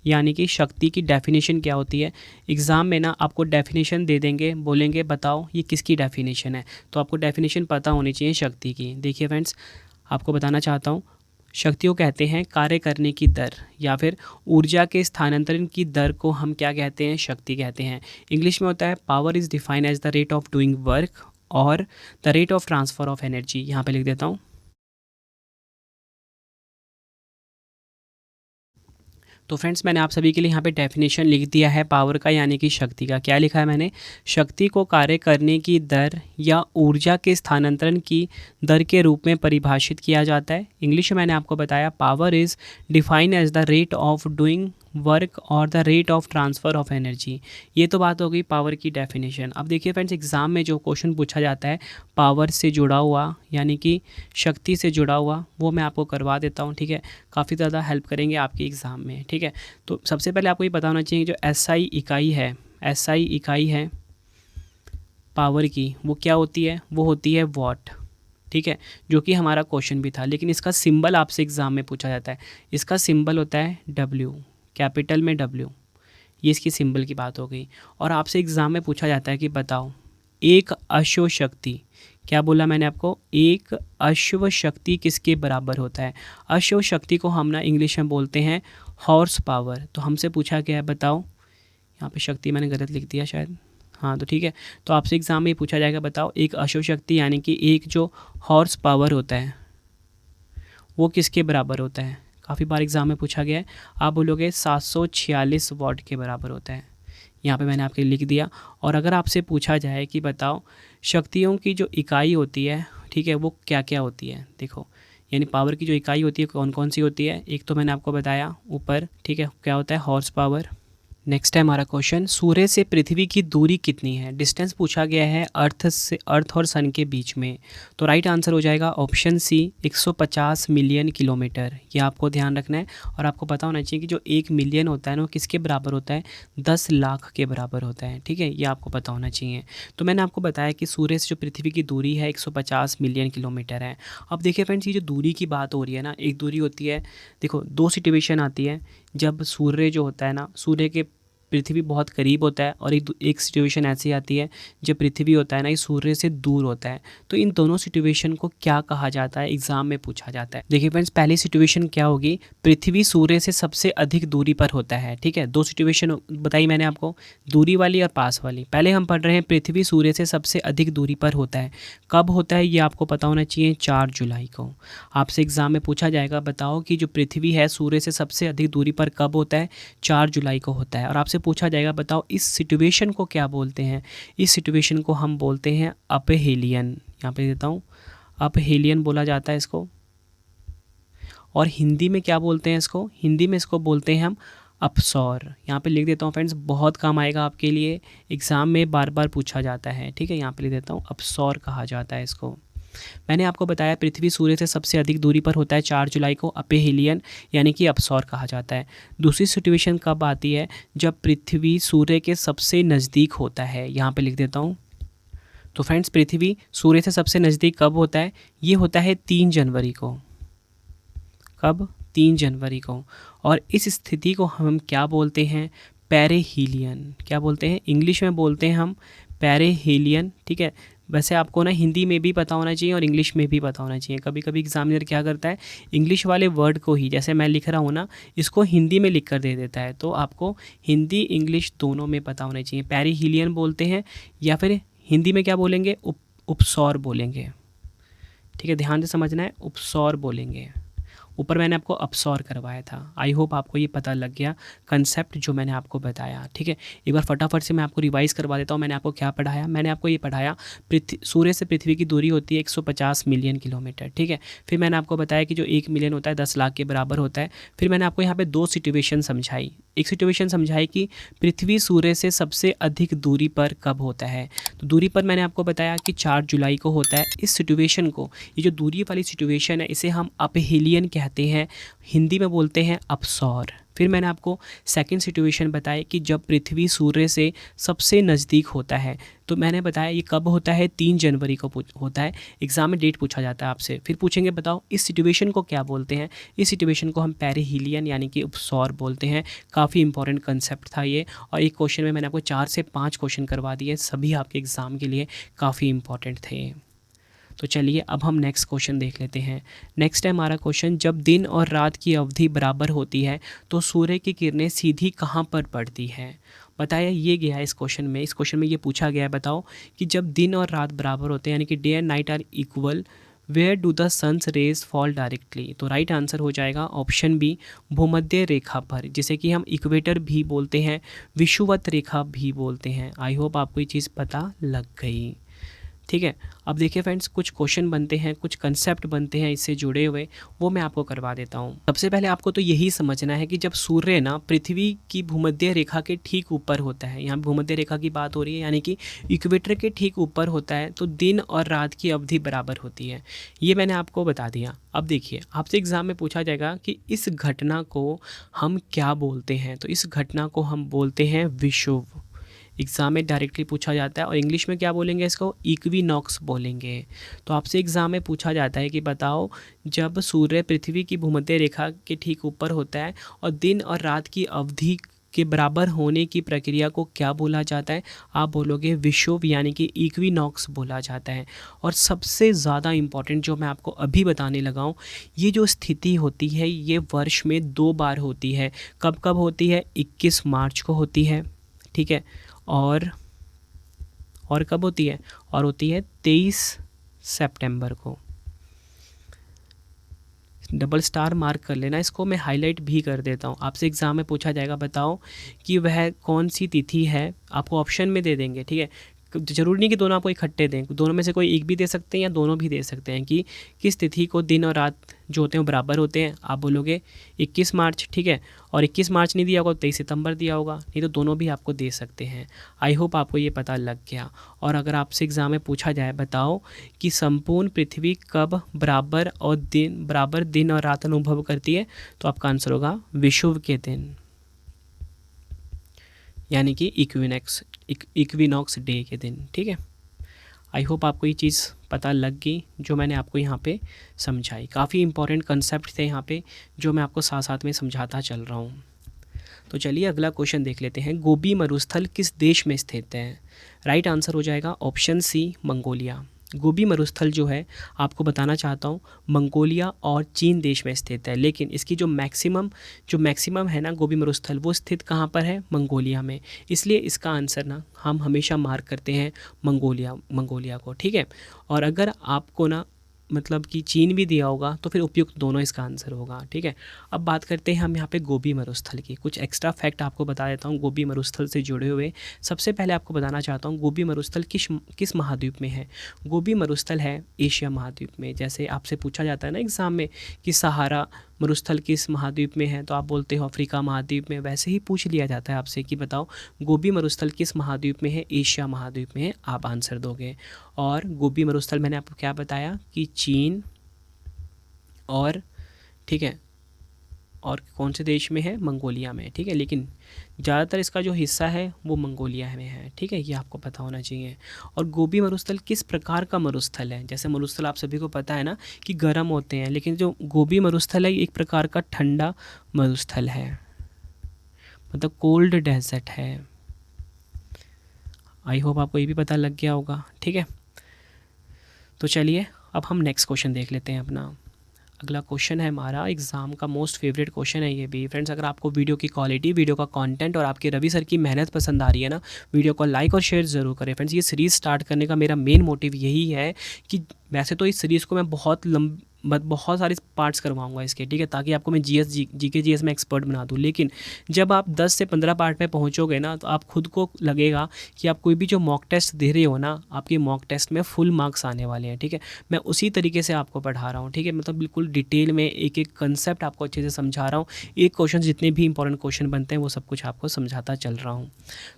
यानी कि शक्ति की डेफिनेशन क्या होती है। एग्ज़ाम में ना आपको डेफिनेशन दे देंगे, बोलेंगे बताओ ये किसकी डेफिनेशन है, तो आपको डेफिनेशन पता होनी चाहिए शक्ति की। देखिए फ्रेंड्स, आपको बताना चाहता हूँ, शक्ति को कहते हैं कार्य करने की दर या फिर ऊर्जा के स्थानांतरण की दर को हम क्या कहते हैं, शक्ति कहते हैं। इंग्लिश में होता है power is defined as the rate of doing work और the rate of transfer of energy. यहाँ पे लिख देता हूँ। तो फ्रेंड्स, मैंने आप सभी के लिए यहाँ पे डेफिनेशन लिख दिया है पावर का यानी कि शक्ति का। क्या लिखा है मैंने, शक्ति को कार्य करने की दर या ऊर्जा के स्थानांतरण की दर के रूप में परिभाषित किया जाता है। इंग्लिश में मैंने आपको बताया power is defined as the rate of doing work और the rate of transfer of energy. ये तो बात हो गई पावर की डेफिनेशन। अब देखिए फ्रेंड्स, एग्ज़ाम में जो क्वेश्चन पूछा जाता है पावर से जुड़ा हुआ यानी कि शक्ति से जुड़ा हुआ, वो मैं आपको करवा देता हूँ। ठीक है, काफ़ी ज़्यादा हेल्प करेंगे आपके एग्ज़ाम में। ठीक है, तो सबसे पहले आपको ये पता होना चाहिए जो एसआई इकाई है, एसआई इकाई है पावर की, वो क्या होती है, वो होती है वॉट। ठीक है, जो कि हमारा क्वेश्चन भी था, लेकिन इसका सिंबल आपसे एग्ज़ाम में पूछा जाता है। इसका सिंबल होता है डब्ल्यू, कैपिटल में डब्ल्यू, ये इसकी सिंबल की बात हो गई। और आपसे एग्ज़ाम में पूछा जाता है कि बताओ एक अश्व शक्ति, क्या बोला मैंने आपको, एक अश्व शक्ति किसके बराबर होता है। अश्व शक्ति को हम ना इंग्लिश में बोलते हैं हॉर्स पावर। तो हमसे पूछा गया है बताओ, यहाँ पे शक्ति मैंने गलत लिख दिया शायद, हाँ तो ठीक है। तो आपसे एग्ज़ाम में पूछा जाएगा बताओ एक अश्व शक्ति यानी कि एक जो हॉर्स पावर होता है वो किसके बराबर होता है। काफ़ी बार एग्ज़ाम में पूछा गया है, आप बोलोगे 746 वाट के बराबर होता है। यहाँ पे मैंने आपके लिख दिया। और अगर आपसे पूछा जाए कि बताओ शक्तियों की जो इकाई होती है, ठीक है, वो क्या क्या होती है। देखो, यानी पावर की जो इकाई होती है कौन कौन सी होती है। एक तो मैंने आपको बताया ऊपर, ठीक है, क्या होता है, हॉर्स पावर। नेक्स्ट है हमारा क्वेश्चन, सूर्य से पृथ्वी की दूरी कितनी है। डिस्टेंस पूछा गया है अर्थ और सन के बीच में। तो राइट आंसर हो जाएगा ऑप्शन सी, 150 मिलियन किलोमीटर। ये आपको ध्यान रखना है। और आपको पता होना चाहिए कि जो 1 मिलियन होता है ना, वो किसके बराबर होता है, 10 लाख के बराबर होता है। ठीक है, ये आपको पता होना चाहिए। तो मैंने आपको बताया कि सूर्य से जो पृथ्वी की दूरी है 150 मिलियन किलोमीटर है। अब देखिए फ्रेंड्स, ये जो दूरी की बात हो रही है ना, एक दूरी होती है, देखो दो सिचुएशन आती है जब सूर्य जो होता है ना, सूर्य के पृथ्वी बहुत करीब होता है, और एक सिचुएशन ऐसी आती है जब पृथ्वी होता है ना, ये सूर्य से दूर होता है। तो इन दोनों सिचुएशन को क्या कहा जाता है, एग्जाम में पूछा जाता है। देखिए फ्रेंड्स, पहली सिचुएशन क्या होगी, पृथ्वी सूर्य से सबसे अधिक दूरी पर होता है। ठीक है, दो सिचुएशन बताई मैंने आपको, दूरी वाली और पास वाली। पहले हम पढ़ रहे हैं पृथ्वी सूर्य से सबसे अधिक दूरी पर होता है। कब होता है ये आपको पता होना चाहिए, 4 जुलाई को। आपसे एग्जाम में पूछा जाएगा बताओ कि जो पृथ्वी है सूर्य से सबसे अधिक दूरी पर कब होता है, 4 जुलाई को होता है। और आपसे पूछा जाएगा बताओ इस सिचुएशन को क्या बोलते हैं। इस सिचुएशन को हम बोलते हैं अपहेलियन। यहाँ पे देता हूँ, अपहेलियन बोला जाता है इसको। और हिंदी में क्या बोलते हैं इसको, हिंदी में इसको बोलते हैं हम अपसौर। यहाँ पे लिख देता हूँ फ्रेंड्स, बहुत काम आएगा आपके लिए, एग्ज़ाम में बार बार पूछा जाता है। ठीक है, यहाँ पे लिख देता हूँ, अपसौर कहा जाता है इसको। मैंने आपको बताया पृथ्वी सूर्य से सबसे अधिक दूरी पर होता है 4 जुलाई को, अपहेलियन यानी कि अपसौर कहा जाता है। दूसरी सिचुएशन कब आती है, जब पृथ्वी सूर्य के सबसे नज़दीक होता है। यहाँ पे लिख देता हूँ। तो फ्रेंड्स, पृथ्वी सूर्य से सबसे नज़दीक कब होता है, ये होता है 3 जनवरी को। कब, 3 जनवरी को। और इस स्थिति को हम क्या बोलते हैं, पेरिहीलियन। क्या बोलते हैं, इंग्लिश में बोलते हैं हम पेरिहीलियन। ठीक है, वैसे आपको ना हिंदी में भी पता होना चाहिए और इंग्लिश में भी पता होना चाहिए। कभी कभी एग्जामिनर क्या करता है, इंग्लिश वाले वर्ड को ही, जैसे मैं लिख रहा हूँ ना, इसको हिंदी में लिख कर दे देता है। तो आपको हिंदी इंग्लिश दोनों में पता होना चाहिए। पेरिहीलियन बोलते हैं या फिर हिंदी में क्या बोलेंगे, उपसौर बोलेंगे। ठीक है, ध्यान से समझना है, उपसौर बोलेंगे। ऊपर मैंने आपको अपसॉर करवाया था। आई होप आपको ये पता लग गया कंसेप्ट जो मैंने आपको बताया, ठीक है। एक बार फटाफट से मैं आपको रिवाइज़ करवा देता हूँ। मैंने आपको क्या पढ़ाया? मैंने आपको ये पढ़ाया सूर्य से पृथ्वी की दूरी होती है 150 मिलियन किलोमीटर, ठीक है। फिर मैंने आपको बताया कि जो 1 मिलियन होता है 10 लाख के बराबर होता है। फिर मैंने आपको यहाँ पे 2 सिचुएशन समझाई। एक सिचुएशन समझाई कि पृथ्वी सूर्य से सबसे अधिक दूरी पर कब होता है। तो दूरी पर मैंने आपको बताया कि 4 जुलाई को होता है। इस सिचुएशन को, ये जो दूरी वाली सिचुएशन है, इसे हम अपहेलियन कहते हैं, हिंदी में बोलते हैं अपसौर। फिर मैंने आपको सेकंड सिचुएशन बताई कि जब पृथ्वी सूर्य से सबसे नज़दीक होता है, तो मैंने बताया ये कब होता है? 3 जनवरी को होता है। एग्ज़ाम में डेट पूछा जाता है आपसे। फिर पूछेंगे बताओ इस सिचुएशन को क्या बोलते हैं? इस सिचुएशन को हम पेरिहीलियन यानी कि उपसौर बोलते हैं। काफ़ी इंपॉर्टेंट कंसेप्ट था ये, और एक क्वेश्चन में मैंने आपको 4 से 5 क्वेश्चन करवा दिए, सभी आपके एग्ज़ाम के लिए काफ़ी इंपॉर्टेंट थे। तो चलिए अब हम नेक्स्ट क्वेश्चन देख लेते हैं। नेक्स्ट है हमारा क्वेश्चन, जब दिन और रात की अवधि बराबर होती है तो सूर्य की किरणें सीधी कहाँ पर पड़ती है? बताया ये गया है इस क्वेश्चन में। इस क्वेश्चन में ये पूछा गया है, बताओ कि जब दिन और रात बराबर होते हैं यानी कि day and night are equal, where do the sun's rays fall directly? तो राइट आंसर हो जाएगा ऑप्शन बी, भूमध्य रेखा पर, जिसे कि हम इक्वेटर भी बोलते हैं, विषुवत रेखा भी बोलते हैं। आई होप आपको ये चीज़ पता लग गई, ठीक है। अब देखिए फ्रेंड्स, कुछ क्वेश्चन बनते हैं, कुछ कंसेप्ट बनते हैं इससे जुड़े हुए, वो मैं आपको करवा देता हूँ। सबसे पहले आपको तो यही समझना है कि जब सूर्य ना पृथ्वी की भूमध्य रेखा के ठीक ऊपर होता है, यहाँ भूमध्य रेखा की बात हो रही है यानी कि इक्वेटर के ठीक ऊपर होता है, तो दिन और रात की अवधि बराबर होती है। ये मैंने आपको बता दिया। अब देखिए, आपसे एग्ज़ाम में पूछा जाएगा कि इस घटना को हम क्या बोलते हैं? तो इस घटना को हम बोलते हैं विषुव। एग्ज़ाम में डायरेक्टली पूछा जाता है, और इंग्लिश में क्या बोलेंगे इसको? इक्विनॉक्स बोलेंगे। तो आपसे एग्ज़ाम में पूछा जाता है कि बताओ जब सूर्य पृथ्वी की भूमध्य रेखा के ठीक ऊपर होता है और दिन और रात की अवधि के बराबर होने की प्रक्रिया को क्या बोला जाता है? आप बोलोगे विषुव यानी कि इक्विनॉक्स बोला जाता है। और सबसे ज़्यादा इम्पॉर्टेंट जो मैं आपको अभी बताने लगा हूँ, ये जो स्थिति होती है ये वर्ष में 2 बार होती है। कब कब होती है? 21 मार्च को होती है, ठीक है। और कब होती है? और होती है 23 सितंबर को। डबल स्टार मार्क कर लेना इसको, मैं हाईलाइट भी कर देता हूँ। आपसे एग्ज़ाम में पूछा जाएगा बताओ कि वह कौन सी तिथि है, आपको ऑप्शन में दे देंगे, ठीक है। ज़रूरी नहीं कि दोनों आपको इकट्ठे दें, दोनों में से कोई एक भी दे सकते हैं या दोनों भी दे सकते हैं कि किस तिथि को दिन और रात जो होते हैं वो बराबर होते हैं। आप बोलोगे 21 मार्च, ठीक है। और 21 मार्च नहीं दिया होगा तो 23 सितंबर दिया होगा, नहीं तो दोनों भी आपको दे सकते हैं। आई होप आपको ये पता लग गया। और अगर आपसे एग्ज़ाम में पूछा जाए बताओ कि संपूर्ण पृथ्वी कब बराबर दिन और रात अनुभव करती है, तो आपका आंसर होगा विषुव के दिन, यानी कि इक्विनॉक्स डे के दिन, ठीक है। आई होप आपको ये चीज़ पता लग गई जो मैंने आपको यहाँ पे समझाई। काफ़ी इंपॉर्टेंट कंसेप्ट थे यहाँ पे जो मैं आपको साथ साथ में समझाता चल रहा हूँ। तो चलिए अगला क्वेश्चन देख लेते हैं। गोबी मरुस्थल किस देश में स्थित है? राइट आंसर हो जाएगा ऑप्शन सी, मंगोलिया। गोबी मरुस्थल जो है, आपको बताना चाहता हूँ, मंगोलिया और चीन देश में स्थित है, लेकिन इसकी जो मैक्सिमम है ना गोबी मरुस्थल, वो स्थित कहाँ पर है? मंगोलिया में। इसलिए इसका आंसर ना हम हमेशा मार्क करते हैं मंगोलिया को, ठीक है। और अगर आपको ना मतलब कि चीन भी दिया होगा तो फिर उपयुक्त दोनों इसका आंसर होगा, ठीक है। अब बात करते हैं हम यहाँ पे गोबी मरुस्थल की। कुछ एक्स्ट्रा फैक्ट आपको बता देता हूँ गोबी मरुस्थल से जुड़े हुए। सबसे पहले आपको बताना चाहता हूँ गोबी मरुस्थल किस महाद्वीप में है। गोबी मरुस्थल है एशिया महाद्वीप में। जैसे आपसे पूछा जाता है ना एग्ज़ाम में कि सहारा मरुस्थल किस महाद्वीप में है, तो आप बोलते हो अफ्रीका महाद्वीप में। वैसे ही पूछ लिया जाता है आपसे कि बताओ गोबी मरुस्थल किस महाद्वीप में है? एशिया महाद्वीप में है, आप आंसर दोगे। और गोबी मरुस्थल मैंने आपको क्या बताया कि चीन और, ठीक है, और कौन से देश में है? मंगोलिया में, ठीक है। लेकिन ज़्यादातर इसका जो हिस्सा है वो मंगोलिया में है, ठीक है, ये आपको पता होना चाहिए। और गोबी मरुस्थल किस प्रकार का मरुस्थल है? जैसे मरुस्थल आप सभी को पता है ना कि गर्म होते हैं, लेकिन जो गोबी मरुस्थल है एक प्रकार का ठंडा मरुस्थल है, मतलब कोल्ड डेजर्ट है। आई होप आपको ये भी पता लग गया होगा, ठीक है। तो चलिए अब हम नेक्स्ट क्वेश्चन देख लेते हैं अपना। अगला क्वेश्चन है हमारा एग्ज़ाम का मोस्ट फेवरेट क्वेश्चन है ये भी। फ्रेंड्स, अगर आपको वीडियो की क्वालिटी, वीडियो का कंटेंट और आपके रवि सर की मेहनत पसंद आ रही है ना, वीडियो को लाइक और शेयर ज़रूर करें। फ्रेंड्स, ये सीरीज़ स्टार्ट करने का मेरा मेन मोटिव यही है कि वैसे तो इस सीरीज़ को मैं बहुत बहुत सारे पार्ट्स करवाऊंगा इसके, ठीक है, ताकि आपको मैं जीके जीएस में एक्सपर्ट बना दूं। लेकिन जब आप 10 से 15 पार्ट में पहुंचोगे ना, तो आप खुद को लगेगा कि आप कोई भी जो मॉक टेस्ट दे रहे हो ना, आपके मॉक टेस्ट में फुल मार्क्स आने वाले हैं, ठीक है। मैं उसी तरीके से आपको पढ़ा रहा हूँ, ठीक है, मतलब बिल्कुल डिटेल में एक एक कंसेप्ट आपको अच्छे से समझा रहा हूँ। एक क्वेश्चन जितने भी इंपॉर्टेंट क्वेश्चन बनते हैं वो सब कुछ आपको समझाता चल रहा हूँ।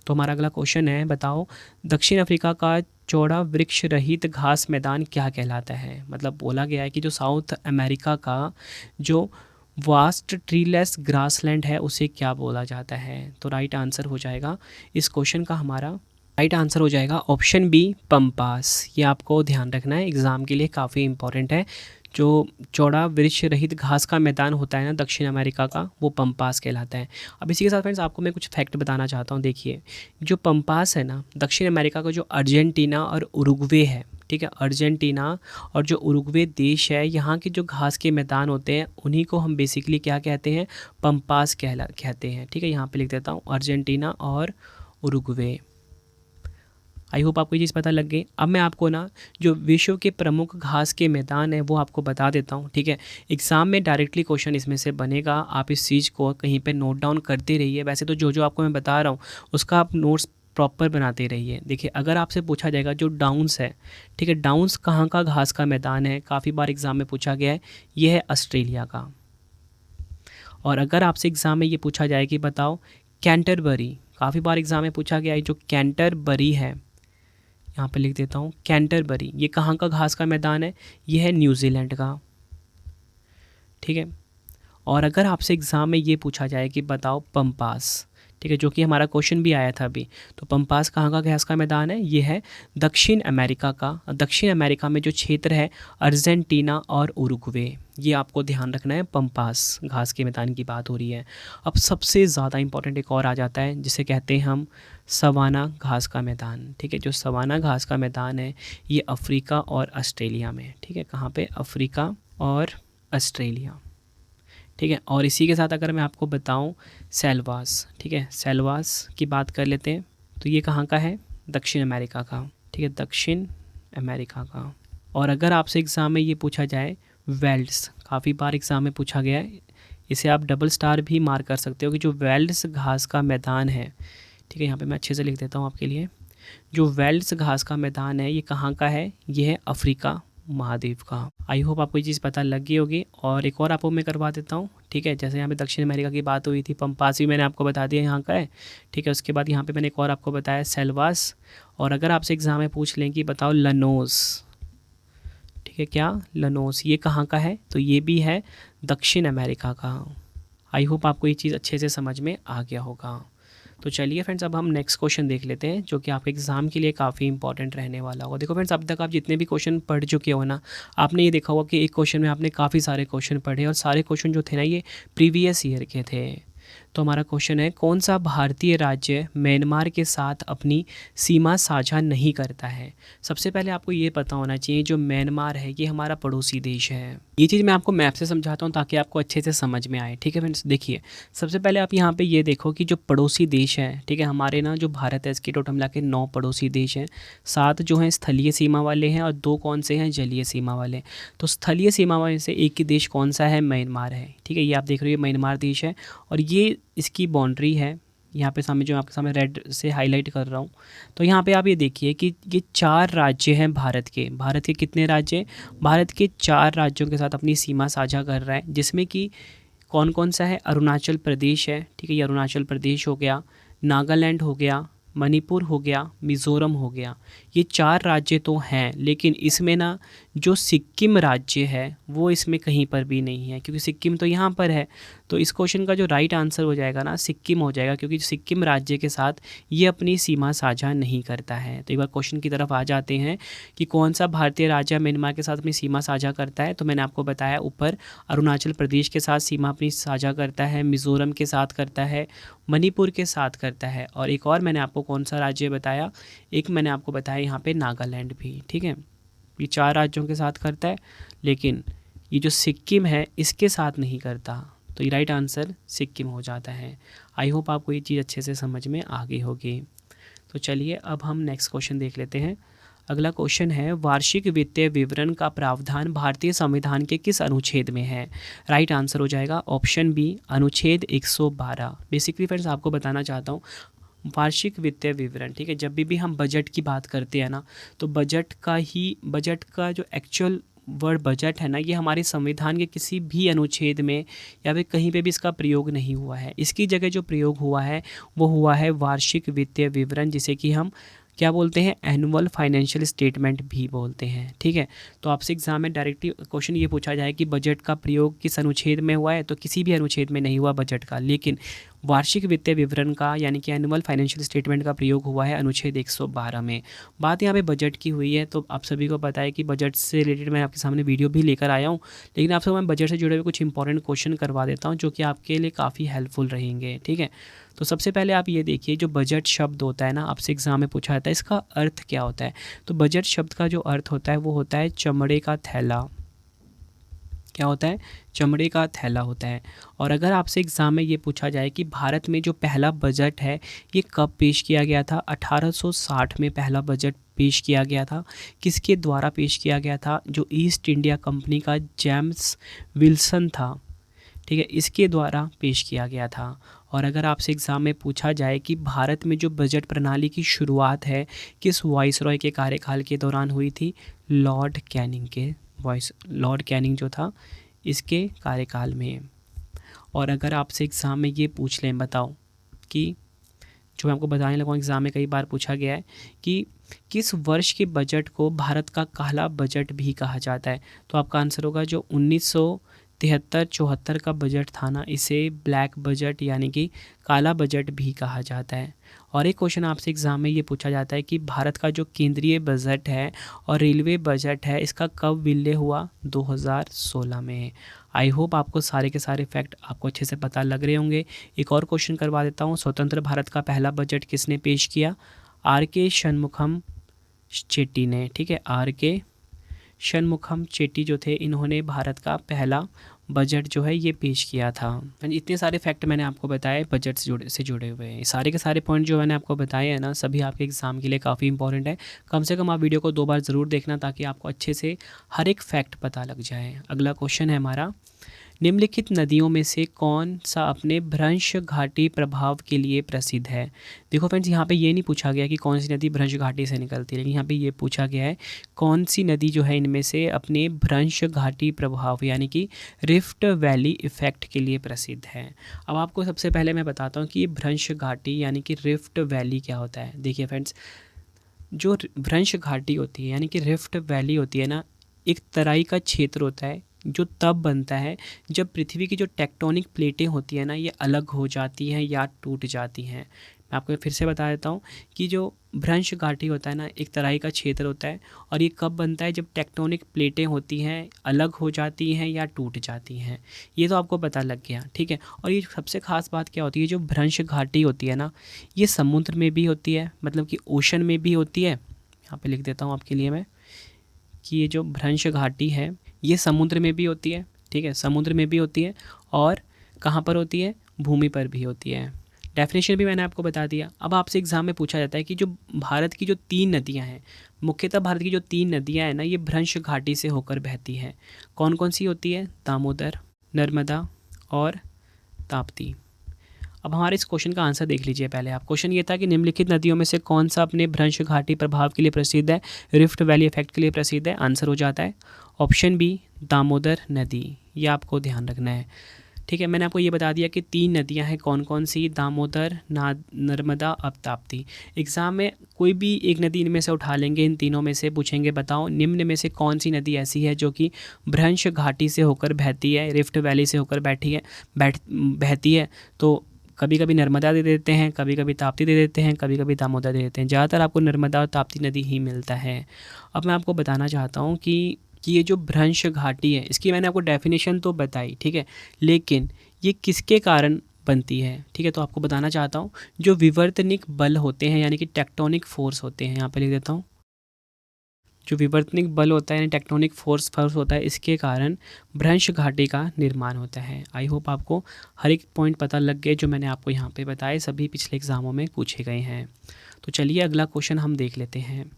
तो हमारा अगला क्वेश्चन है, बताओ दक्षिण अफ्रीका का चौड़ा वृक्ष रहित घास मैदान क्या कहलाता है। मतलब बोला गया है कि जो साउथ अमेरिका का जो वास्ट ट्रीलेस ग्रासलैंड है उसे क्या बोला जाता है। तो राइट आंसर हो जाएगा इस क्वेश्चन का, हमारा राइट आंसर हो जाएगा ऑप्शन बी, पम्पास। ये आपको ध्यान रखना है, एग्ज़ाम के लिए काफ़ी इंपॉर्टेंट है। जो चौड़ा वृक्ष रहित घास का मैदान होता है ना दक्षिण अमेरिका का, वो पम्पास कहलाता है। अब इसी के साथ फ्रेंड्स आपको मैं कुछ फैक्ट बताना चाहता हूँ। देखिए, जो पम्पास है ना दक्षिण अमेरिका का, जो अर्जेंटीना और उरुग्वे है, ठीक है, अर्जेंटीना और जो उरुग्वे देश है, यहाँ के जो घास के मैदान होते हैं उन्हीं को हम बेसिकली क्या कहते हैं, पम्पास कहते हैं, ठीक है। यहाँ पे लिख देता हूँ अर्जेंटीना और उरुग्वे। आई होप आपको ये चीज़ पता लग गई। अब मैं आपको ना जो विश्व के प्रमुख घास के मैदान है वो आपको बता देता हूँ, ठीक है। एग्ज़ाम में डायरेक्टली क्वेश्चन इसमें से बनेगा, आप इस चीज़ को कहीं पे नोट डाउन करते रहिए। वैसे तो जो जो आपको मैं बता रहा हूँ उसका आप नोट्स प्रॉपर बनाते रहिए। देखिए, अगर आपसे पूछा जाएगा जो डाउन्स है, ठीक है, डाउन्स कहाँ का घास का मैदान है, काफ़ी बार एग्ज़ाम में पूछा गया है, ये है ऑस्ट्रेलिया का। और अगर आपसे एग्ज़ाम में ये पूछा जाए कि बताओ कैंटरबरी, काफ़ी बार एग्ज़ाम में पूछा गया है, जो कैंटरबरी है, यहाँ पे लिख देता हूँ कैंटरबरी, ये कहाँ का घास का मैदान है, ये है न्यूजीलैंड का, ठीक है। और अगर आपसे एग्ज़ाम में ये पूछा जाए कि बताओ पम्पास, ठीक है, जो कि हमारा क्वेश्चन भी आया था अभी, तो पम्पास कहाँ का घास का मैदान है, ये है दक्षिण अमेरिका का। दक्षिण अमेरिका में जो क्षेत्र है अर्जेंटीना और उरुग्वे, ये आपको ध्यान रखना है, पम्पास घास के मैदान की बात हो रही है। अब सबसे ज़्यादा इंपॉर्टेंट एक और आ जाता है जिसे कहते हैं हम सवाना घास का मैदान, ठीक है। जो सवाना घास का मैदान है ये अफ्रीका और ऑस्ट्रेलिया में, ठीक है, कहाँ पे, अफ्रीका और ऑस्ट्रेलिया, ठीक है। और इसी के साथ अगर मैं आपको बताऊं सेल्वास, ठीक है, सेल्वास की बात कर लेते हैं, तो ये कहाँ का है, दक्षिण अमेरिका का, ठीक है, दक्षिण अमेरिका का। और अगर आपसे एग्ज़ाम में ये पूछा जाए वेल्ड्स, काफ़ी बार एग्ज़ाम में पूछा गया है, इसे आप डबल स्टार भी मार्क कर सकते हो कि जो वेल्ड्स घास का मैदान है, ठीक है, यहाँ पे मैं अच्छे से लिख देता हूँ आपके लिए, जो वेल्ड्स घास का मैदान है ये कहाँ का है, ये है अफ्रीका महाद्वीप का। आई होप आपको ये चीज़ पता लग गई होगी। और एक और आपको मैं करवा देता हूँ, ठीक है, जैसे यहाँ पे दक्षिण अमेरिका की बात हुई थी, पम्पास भी मैंने आपको बता दिया यहाँ का है, ठीक है। उसके बाद यहाँ पे मैंने एक और आपको बताया सेल्वास। और अगर आपसे एग्ज़ाम में पूछ लें कि बताओ लनोस, ठीक है, क्या लनोस, ये कहाँ का है, तो ये भी है दक्षिण अमेरिका का। आई होप आपको ये चीज़ अच्छे से समझ में आ गया होगा। तो चलिए फ्रेंड्स, अब हम नेक्स्ट क्वेश्चन देख लेते हैं जो कि आपके एग्जाम के लिए काफ़ी इंपॉर्टेंट रहने वाला होगा। देखो फ्रेंड्स, अब तक आप जितने भी क्वेश्चन पढ़ चुके हो ना, आपने ये देखा होगा कि एक क्वेश्चन में आपने काफ़ी सारे क्वेश्चन पढ़े और सारे क्वेश्चन जो थे ना ये प्रीवियस ईयर के थे। तो हमारा क्वेश्चन है, कौन सा भारतीय राज्य म्यांमार के साथ अपनी सीमा साझा नहीं करता है। सबसे पहले आपको ये पता होना चाहिए जो म्यांमार है ये हमारा पड़ोसी देश है। ये चीज़ मैं आपको मैप से समझाता हूँ ताकि आपको अच्छे से समझ में आए, ठीक है फ्रेंड्स। देखिए, सबसे पहले आप यहाँ पे ये देखो कि जो पड़ोसी देश है, ठीक है, हमारे ना जो भारत है इसके टोटल मिला के 9 पड़ोसी देश हैं, 7 जो हैं स्थलीय सीमा वाले हैं और 2 कौन से हैं, जलीय सीमा वाले। तो स्थलीय सीमा वाले से एक ही देश कौन सा है, म्यांमार है, ठीक है, ये आप देख रहे हो म्यांमार देश है और ये इसकी बाउंड्री है यहाँ पे सामने, जो आपके सामने रेड से हाईलाइट कर रहा हूँ। तो यहाँ पे आप ये देखिए कि ये 4 राज्य हैं भारत के। भारत के कितने राज्य हैं, भारत के 4 राज्यों के साथ अपनी सीमा साझा कर रहा है, जिसमें कि कौन कौन सा है, अरुणाचल प्रदेश है, ठीक है, ये अरुणाचल प्रदेश हो गया, नागालैंड हो गया, मणिपुर हो गया, मिज़ोरम हो गया। ये 4 राज्य तो हैं, लेकिन इसमें ना जो सिक्किम राज्य है वो इसमें कहीं पर भी नहीं है, क्योंकि सिक्किम तो यहाँ पर है। तो इस क्वेश्चन का जो राइट आंसर हो जाएगा ना सिक्किम हो जाएगा, क्योंकि सिक्किम राज्य के साथ ये अपनी सीमा साझा नहीं करता है। तो एक बार क्वेश्चन की तरफ आ जाते हैं कि कौन सा भारतीय राज्य म्यांमार के साथ अपनी सीमा साझा करता है। तो मैंने आपको बताया ऊपर, अरुणाचल प्रदेश के साथ सीमा अपनी साझा करता है, मिज़ोरम के साथ करता है, मणिपुर के साथ करता है, और एक और मैंने आपको कौन सा राज्य बताया, एक मैंने आपको बताया यहाँ पे नागालैंड भी, ठीक है। ये 4 राज्यों के साथ करता है, लेकिन ये जो सिक्किम है इसके साथ नहीं करता। तो ये राइट आंसर सिक्किम हो जाता है। आई होप आपको ये चीज़ अच्छे से समझ में आ गई होगी। तो चलिए अब हम नेक्स्ट क्वेश्चन देख लेते हैं। अगला क्वेश्चन है, वार्षिक वित्तीय विवरण का प्रावधान भारतीय संविधान के किस अनुच्छेद में है? राइट आंसर हो जाएगा ऑप्शन बी, अनुच्छेद 112। बेसिकली फ्रेंड्स आपको बताना चाहता हूँ, वार्षिक वित्तीय विवरण, ठीक है, जब भी हम बजट की बात करते हैं ना, तो बजट का जो एक्चुअल वर्ड बजट है ना, ये हमारे संविधान के किसी भी अनुच्छेद में या फिर कहीं पे भी इसका प्रयोग नहीं हुआ है। इसकी जगह जो प्रयोग हुआ है वो हुआ है वार्षिक वित्तीय विवरण, जिसे कि हम क्या बोलते हैं, एनुअल फाइनेंशियल स्टेटमेंट भी बोलते हैं। ठीक है, तो आपसे एग्जाम में डायरेक्टली क्वेश्चन ये पूछा जाए कि बजट का प्रयोग किस अनुच्छेद में हुआ है, तो किसी भी अनुच्छेद में नहीं हुआ बजट का, लेकिन वार्षिक वित्तीय विवरण का यानी कि एनुअल फाइनेंशियल स्टेटमेंट का प्रयोग हुआ है अनुच्छेद 112 में। बात यहाँ पे बजट की हुई है, तो आप सभी को पता है कि बजट से रिलेटेड मैं आपके सामने वीडियो भी लेकर आया हूँ, लेकिन आपसे मैं बजट से जुड़े हुए कुछ इंपॉर्टेंट क्वेश्चन करवा देता हूँ जो कि आपके लिए काफ़ी हेल्पफुल रहेंगे। ठीक है, तो सबसे पहले आप ये देखिए, जो बजट शब्द होता है ना, आपसे एग्जाम में पूछा जाता है इसका अर्थ क्या होता है। तो बजट शब्द का जो अर्थ होता है वो होता है चमड़े का थैला। क्या होता है? चमड़े का थैला होता है। और अगर आपसे एग्ज़ाम में ये पूछा जाए कि भारत में जो पहला बजट है ये कब पेश किया गया था, 1860 में पहला बजट पेश किया गया था। किसके द्वारा पेश किया गया था? जो ईस्ट इंडिया कंपनी का जेम्स विल्सन था, ठीक है, इसके द्वारा पेश किया गया था। और अगर आपसे एग्ज़ाम में पूछा जाए कि भारत में जो बजट प्रणाली की शुरुआत है किस वाइसरॉय के कार्यकाल के दौरान हुई थी? लॉर्ड कैनिंग जो था इसके कार्यकाल में। और अगर आपसे एग्ज़ाम में ये पूछ लें, बताओ कि जो मैं आपको बताने लगा, एग्ज़ाम में कई बार पूछा गया है कि किस वर्ष के बजट को भारत का काला बजट भी कहा जाता है, तो आपका आंसर होगा जो 1973-74 का बजट था ना, इसे ब्लैक बजट यानी कि काला बजट भी कहा जाता है। और एक क्वेश्चन आपसे एग्ज़ाम में ये पूछा जाता है कि भारत का जो केंद्रीय बजट है और रेलवे बजट है इसका कब विलय हुआ? 2016 में। आई होप आपको सारे के सारे फैक्ट आपको अच्छे से पता लग रहे होंगे। एक और क्वेश्चन करवा देता हूँ, स्वतंत्र भारत का पहला बजट किसने पेश किया? आर.के. शनमुखम चेट्टी ने। ठीक है, आर.के. शनमुखम चेट्टी जो थे, इन्होंने भारत का पहला बजट जो है ये पेश किया था। इतने सारे फैक्ट मैंने आपको बताए बजट से जुड़े हुए हैं। सारे के सारे पॉइंट जो मैंने आपको बताए हैं ना, सभी आपके एग्ज़ाम के लिए काफ़ी इंपॉर्टेंट है। कम से कम आप वीडियो को 2 बार ज़रूर देखना ताकि आपको अच्छे से हर एक फैक्ट पता लग जाए। अगला क्वेश्चन है हमारा, निम्नलिखित नदियों में से कौन सा अपने भ्रंश घाटी प्रभाव के लिए प्रसिद्ध है? देखो फ्रेंड्स, यहाँ पे ये नहीं पूछा गया कि कौन सी नदी भ्रंश घाटी से निकलती है, लेकिन यहाँ पे ये पूछा गया है कौन सी नदी जो है इनमें से अपने भ्रंश घाटी प्रभाव यानी कि रिफ्ट वैली इफ़ेक्ट के लिए प्रसिद्ध है। अब आपको सबसे पहले मैं बताता हूँ कि ये भ्रंश घाटी यानी कि रिफ्ट वैली क्या होता है। देखिए फ्रेंड्स, जो भ्रंश घाटी होती है यानी कि रिफ्ट वैली होती है ना, एक तराई का क्षेत्र होता है जो तब बनता है जब पृथ्वी की जो टेक्टोनिक प्लेटें होती हैं ना, ये अलग हो जाती हैं या टूट जाती हैं। मैं आपको फिर से बता देता हूँ कि जो भ्रंश घाटी होता है ना, एक तराई का क्षेत्र होता है, और ये कब बनता है? जब टेक्टोनिक प्लेटें होती हैं, अलग हो जाती हैं या टूट जाती हैं। ये तो आपको पता लग गया, ठीक है। और ये सबसे ख़ास बात क्या होती है, जो भ्रंश घाटी होती है ना, ये समुद्र में भी होती है, मतलब कि ओशन में भी होती है। यहाँ पे लिख देता हूँ आपके लिए मैं कि ये जो भ्रंश घाटी है ये समुद्र में भी होती है, ठीक है, समुद्र में भी होती है, और कहाँ पर होती है? भूमि पर भी होती है। डेफिनेशन भी मैंने आपको बता दिया। अब आपसे एग्ज़ाम में पूछा जाता है कि जो भारत की जो 3 नदियाँ हैं, मुख्यतः भारत की जो 3 नदियाँ हैं ना, ये भ्रंश घाटी से होकर बहती हैं। कौन कौन सी होती है? दामोदर, नर्मदा और ताप्ती। अब हमारे इस क्वेश्चन का आंसर देख लीजिए पहले आप। क्वेश्चन ये था कि निम्नलिखित नदियों में से कौन सा अपने भ्रंश घाटी प्रभाव के लिए प्रसिद्ध है, रिफ्ट वैली इफेक्ट के लिए प्रसिद्ध है? आंसर हो जाता है ऑप्शन बी, दामोदर नदी। ये आपको ध्यान रखना है, ठीक है। मैंने आपको ये बता दिया कि 3 नदियां हैं, कौन कौन सी? दामोदर, नर्मदा, अब ताप्ती। एग्ज़ाम में कोई भी एक नदी इनमें से उठा लेंगे, इन तीनों में से पूछेंगे बताओ निम्न में से कौन सी नदी ऐसी है जो कि भ्रंश घाटी से होकर बहती है, रिफ्ट वैली से होकर बहती है। तो कभी कभी नर्मदा दे देते हैं, कभी कभी ताप्ती दे देते हैं, कभी कभी दामोदर दे देते हैं। ज़्यादातर आपको नर्मदा और ताप्ती नदी ही मिलता है। अब मैं आपको बताना चाहता हूँ कि ये जो भ्रंश घाटी है इसकी मैंने आपको डेफिनेशन तो बताई, ठीक है, लेकिन ये किसके कारण बनती है, ठीक है। तो आपको बताना चाहता हूँ जो विवर्तनिक बल होते हैं यानी कि टेक्टोनिक फोर्स होते हैं, यहाँ पे लिख देता हूँ, जो विवर्तनिक बल होता है यानी टेक्टोनिक फोर्स होता है, इसके कारण भ्रंश घाटी का निर्माण होता है। आई होप आपको हर एक पॉइंट पता लग गए जो मैंने आपको यहाँ पे बताए, सभी पिछले एग्जामों में पूछे गए हैं। तो चलिए अगला क्वेश्चन हम देख लेते हैं।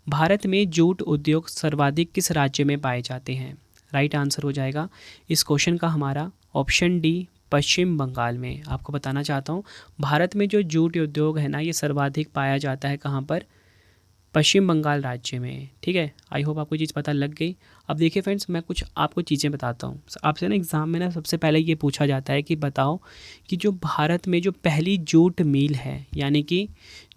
भारत में जूट उद्योग सर्वाधिक किस राज्य में पाए जाते हैं? राइट आंसर हो जाएगा इस क्वेश्चन का हमारा ऑप्शन डी, पश्चिम बंगाल में। आपको बताना चाहता हूँ, भारत में जो जूट उद्योग है ना, ये सर्वाधिक पाया जाता है कहाँ पर? पश्चिम बंगाल राज्य में। ठीक है, आई होप आपको चीज़ पता लग गई। अब देखिए फ्रेंड्स, मैं कुछ आपको चीज़ें बताता हूँ। आपसे ना एग्ज़ाम में ना सबसे पहले ये पूछा जाता है कि बताओ कि जो भारत में जो पहली जूट मिल है, यानी कि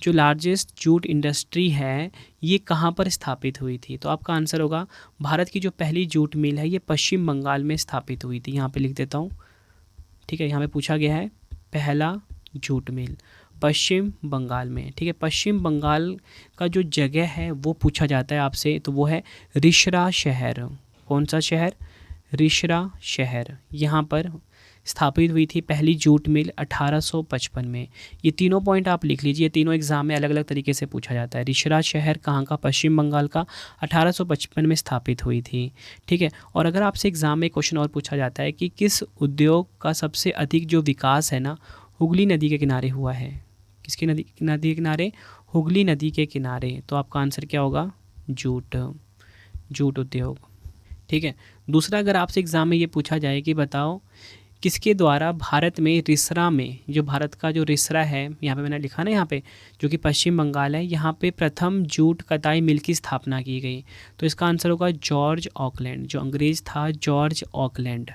जो लार्जेस्ट जूट इंडस्ट्री है, ये कहाँ पर स्थापित हुई थी? तो आपका आंसर होगा, भारत की जो पहली जूट मिल है ये पश्चिम बंगाल में स्थापित हुई थी। यहाँ पर लिख देता हूँ। ठीक है, यहाँ पे पूछा गया है पहला जूट मिल पश्चिम बंगाल में। ठीक है, पश्चिम बंगाल का जो जगह है वो पूछा जाता है आपसे, तो वो है रिसरा शहर। कौन सा शहर? रिसरा शहर। यहाँ पर स्थापित हुई थी पहली जूट मिल 1855 में। ये तीनों पॉइंट आप लिख लीजिए, तीनों एग्जाम में अलग अलग तरीके से पूछा जाता है। रिसरा शहर कहाँ का? पश्चिम बंगाल का, 1855 में स्थापित हुई थी। ठीक है, और अगर आपसे एग्जाम में क्वेश्चन और पूछा जाता है कि किस उद्योग का सबसे अधिक जो विकास है ना, हुगली नदी के किनारे हुआ है? किसकी नदी के किनारे? हुगली नदी के किनारे। तो आपका आंसर क्या होगा? जूट उद्योग। ठीक है, दूसरा अगर आपसे एग्ज़ाम में ये पूछा जाए कि बताओ किसके द्वारा भारत में रिसरा में, जो भारत का जो रिसरा है, यहाँ पे मैंने लिखा ना, यहाँ पे जो कि पश्चिम बंगाल है, यहाँ पे प्रथम जूट कताई मिल की स्थापना की गई? तो इसका आंसर होगा जॉर्ज ऑकलैंड। जो अंग्रेज़ था जॉर्ज ऑकलैंड।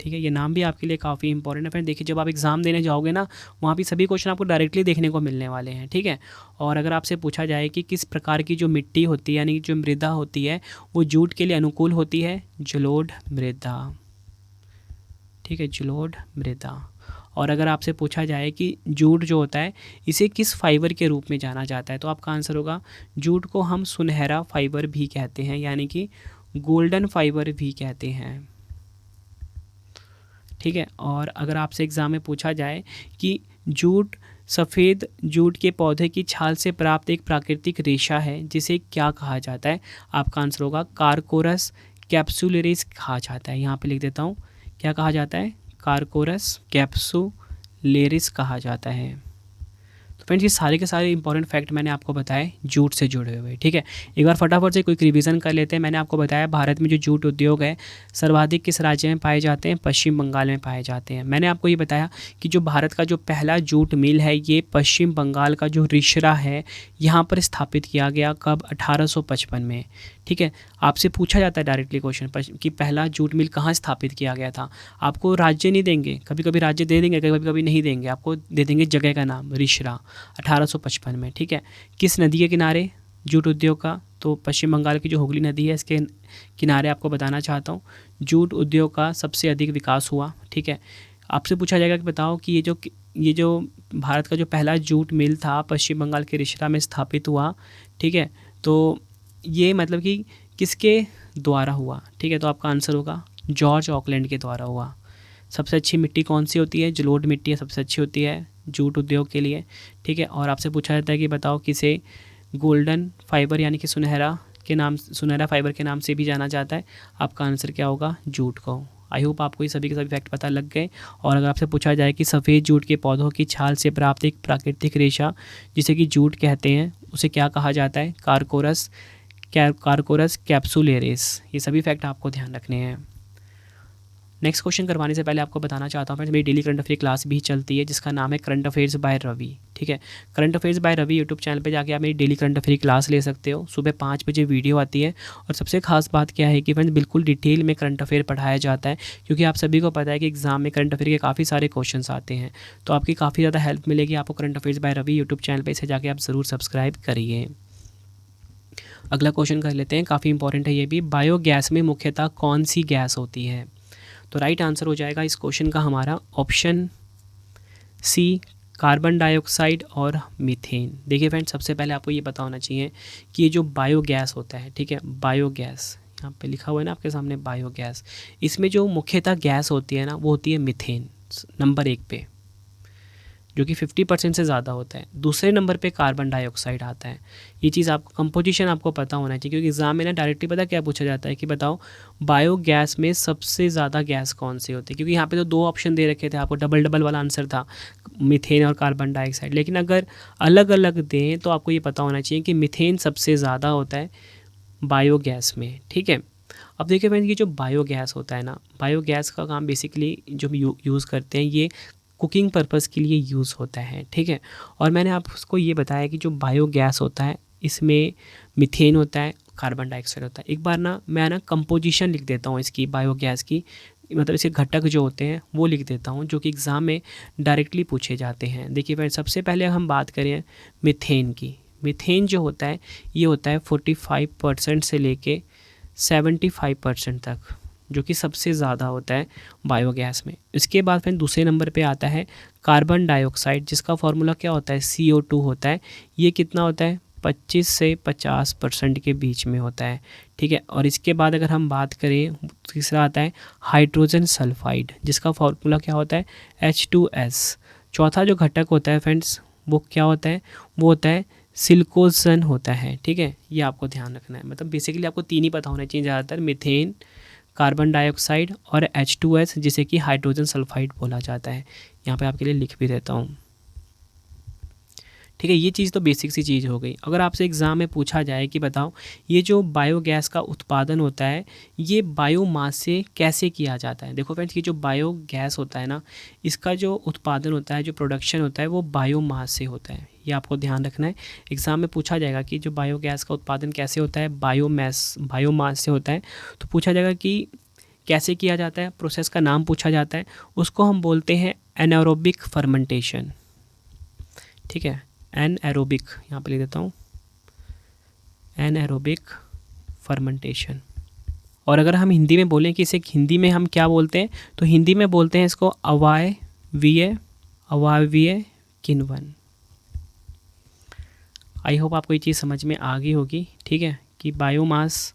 ठीक है, ये नाम भी आपके लिए काफ़ी इंपॉर्टेंट है। फिर देखिए, जब आप एग्ज़ाम देने जाओगे ना, वहाँ भी सभी क्वेश्चन आपको डायरेक्टली देखने को मिलने वाले हैं। ठीक है, और अगर आपसे पूछा जाए कि किस प्रकार की जो मिट्टी होती है, यानी जो मृदा होती है, वो जूट के लिए अनुकूल होती है? जलोढ़ मृदा। ठीक है, जलोढ़ मृदा। और अगर आपसे पूछा जाए कि जूट जो होता है इसे किस फाइबर के रूप में जाना जाता है? तो आपका आंसर होगा, जूट को हम सुनहरा फाइबर भी कहते हैं, यानी कि गोल्डन फाइबर भी कहते हैं। ठीक है, और अगर आपसे एग्ज़ाम में पूछा जाए कि जूट सफ़ेद जूट के पौधे की छाल से प्राप्त एक प्राकृतिक रेशा है, जिसे क्या कहा जाता है? आपका आंसर होगा कार्कोरस कैप्सुलरिस कहा जाता है। यहाँ पे लिख देता हूँ, क्या कहा जाता है? कार्कोरस कैप्सुलरिस कहा जाता है। तो फ्रेंड्स, ये सारे के सारे इंपॉर्टेंट फैक्ट मैंने आपको बताए जूट से जुड़े हुए। ठीक है, एक बार फटाफट से कोई रिवीजन कर लेते हैं। मैंने आपको बताया भारत में जो जूट उद्योग है सर्वाधिक किस राज्य में पाए जाते हैं? पश्चिम बंगाल में पाए जाते हैं। मैंने आपको ये बताया कि जो भारत का जो पहला जूट मिल है ये पश्चिम बंगाल का जो रिसरा है, यहाँ पर स्थापित किया गया। कब? 1855 में। ठीक है, आपसे पूछा जाता है डायरेक्टली क्वेश्चन कि पहला जूट मिल कहाँ स्थापित किया गया था। आपको राज्य नहीं देंगे, कभी कभी राज्य दे देंगे, कभी कभी नहीं देंगे, आपको दे देंगे जगह का नाम, रिसरा, 1855 में। ठीक है, किस नदी के किनारे जूट उद्योग का? तो पश्चिम बंगाल की जो हुगली नदी है इसके किनारे आपको बताना चाहता हूँ जूट उद्योग का सबसे अधिक विकास हुआ। ठीक है, आपसे पूछा जाएगा कि बताओ कि ये जो भारत का जो पहला जूट मिल था पश्चिम बंगाल के रिसरा में स्थापित हुआ। ठीक है, तो ये मतलब कि किसके द्वारा हुआ? ठीक है, तो आपका आंसर होगा जॉर्ज ऑकलैंड के द्वारा हुआ। सबसे अच्छी मिट्टी कौन सी होती है? जलोढ़ मिट्टी है, सबसे अच्छी होती है जूट उद्योग के लिए। ठीक है, और आपसे पूछा जाता है कि बताओ किसे गोल्डन फाइबर यानी कि सुनहरा फाइबर के नाम से भी जाना जाता है? आपका आंसर क्या होगा? जूट को। आई होप आपको ये सभी के सभी फैक्ट पता लग गए। और अगर आपसे पूछा जाए कि सफ़ेद जूट के पौधों की छाल से प्राप्त एक प्राकृतिक रेशा जिसे कि जूट कहते हैं, उसे क्या कहा जाता है? कार्कोरस कैप्सुलरिस। ये सभी फैक्ट आपको ध्यान रखने हैं। नेक्स्ट क्वेश्चन करवाने से पहले आपको बताना चाहता हूँ फ्रेंड्स, मेरी डेली करंट अफेयर क्लास भी चलती है जिसका नाम है करंट अफेयर्स बाय रवि। ठीक है, current affairs by Ravi YouTube channel पे जाके आप मेरी डेली करंट अफेयर क्लास ले सकते हो। सुबह 5 बजे वीडियो आती है। और सबसे खास बात क्या है कि फ्रेंड्स बिल्कुल डिटेल में करंट अफेयर पढ़ाया जाता है, क्योंकि आप सभी को पता है कि एग्जाम में करंट अफेयर के काफ़ी सारे क्वेश्चन आते हैं। तो आपकी काफ़ी ज़्यादा हेल्प मिलेगी आपको current affairs by Ravi YouTube channel पर, इसे जाके आप ज़रूर सब्सक्राइब करिए। अगला क्वेश्चन कर लेते हैं, काफ़ी इंपॉर्टेंट है ये भी। बायोगैस में मुख्यतः कौन सी गैस होती है? तो राइट आंसर हो जाएगा इस क्वेश्चन का हमारा ऑप्शन सी, कार्बन डाइऑक्साइड और मीथेन। देखिए फ्रेंड्स, सबसे पहले आपको ये पता होना चाहिए कि ये जो बायोगैस होता है, ठीक है, बायोगैस यहाँ पे लिखा हुआ है ना आपके सामने बायोगैस, इसमें जो मुख्यतः गैस होती है ना वो होती है मीथेन, नंबर 1 पे। जो कि 50% से ज़्यादा होता है। दूसरे नंबर पे कार्बन डाइऑक्साइड आता है। ये चीज़ आपको कंपोजिशन आपको पता होना चाहिए, क्योंकि एग्जाम में ना डायरेक्टली पता क्या पूछा जाता है कि बताओ बायोगैस में सबसे ज़्यादा गैस कौन सी होती है। क्योंकि यहाँ पे तो 2 ऑप्शन दे रखे थे आपको, डबल डबल वाला आंसर था, मीथेन और कार्बन डाइऑक्साइड। लेकिन अगर अलग अलग दें तो आपको ये पता होना चाहिए कि मीथेन सबसे ज़्यादा होता है बायोगैस में, ठीक है। अब देखिए फ्रेंड्स, ये जो बायोगैस होता है ना, बायोगैस का काम बेसिकली जो यूज़ करते हैं ये कुकिंग पर्पस के लिए यूज़ होता है, ठीक है। और मैंने आपको ये बताया कि जो बायोगैस होता है इसमें मीथेन होता है, कार्बन डाइऑक्साइड होता है। एक बार ना मैं ना कंपोजिशन लिख देता हूँ इसकी, बायोगैस की, मतलब इसके घटक जो होते हैं वो लिख देता हूँ, जो कि एग्ज़ाम में डायरेक्टली पूछे जाते हैं। देखिए फ्रेंड्स, सबसे पहले हम बात करें मीथेन की। मीथेन जो होता है ये होता है 45% से लेके 75% तक, जो कि सबसे ज़्यादा होता है बायोगैस में। इसके बाद फिर दूसरे नंबर पे आता है कार्बन डाइऑक्साइड, जिसका फार्मूला क्या होता है, CO2 होता है। ये कितना होता है, 25 से 50% के बीच में होता है, ठीक है। और इसके बाद अगर हम बात करें, तीसरा आता है हाइड्रोजन सल्फाइड, जिसका फार्मूला क्या होता है, H2S। चौथा जो घटक होता है फ्रेंड्स वो क्या होता है, वो होता है सिलिकॉन होता है, ठीक है। ये आपको ध्यान रखना है। मतलब बेसिकली आपको 3 ही पता होना चाहिए ज़्यादातर, मीथेन, कार्बन डाइऑक्साइड और H2S, जिसे कि हाइड्रोजन सल्फाइड बोला जाता है। यहाँ पे आपके लिए लिख भी देता हूँ, ठीक है। ये चीज़ तो बेसिक सी चीज़ हो गई। अगर आपसे एग्ज़ाम में पूछा जाए कि बताओ ये जो बायोगैस का उत्पादन होता है ये बायोमास से कैसे किया जाता है। देखो फ्रेंड्स, ये जो बायोगैस होता है ना, इसका जो उत्पादन होता है, जो प्रोडक्शन होता है वो बायोमास से होता है। ये आपको ध्यान रखना है। एग्ज़ाम में पूछा जाएगा कि जो बायोगैस का उत्पादन कैसे होता है, बायोमास से होता है। तो पूछा जाएगा कि कैसे किया जाता है, प्रोसेस का नाम पूछा जाता है, उसको हम बोलते हैं एनारोबिक फर्मेंटेशन, ठीक है। एनएरोबिक, यहाँ पे लिख देता हूँ, एनएरोबिक फर्मेंटेशन। और अगर हम हिंदी में बोलें कि इसे हिंदी में हम क्या बोलते हैं, तो हिंदी में बोलते हैं इसको अवायवीय किण्वन। आई होप आपको ये चीज़ समझ में आ गई होगी, ठीक है, कि बायोमास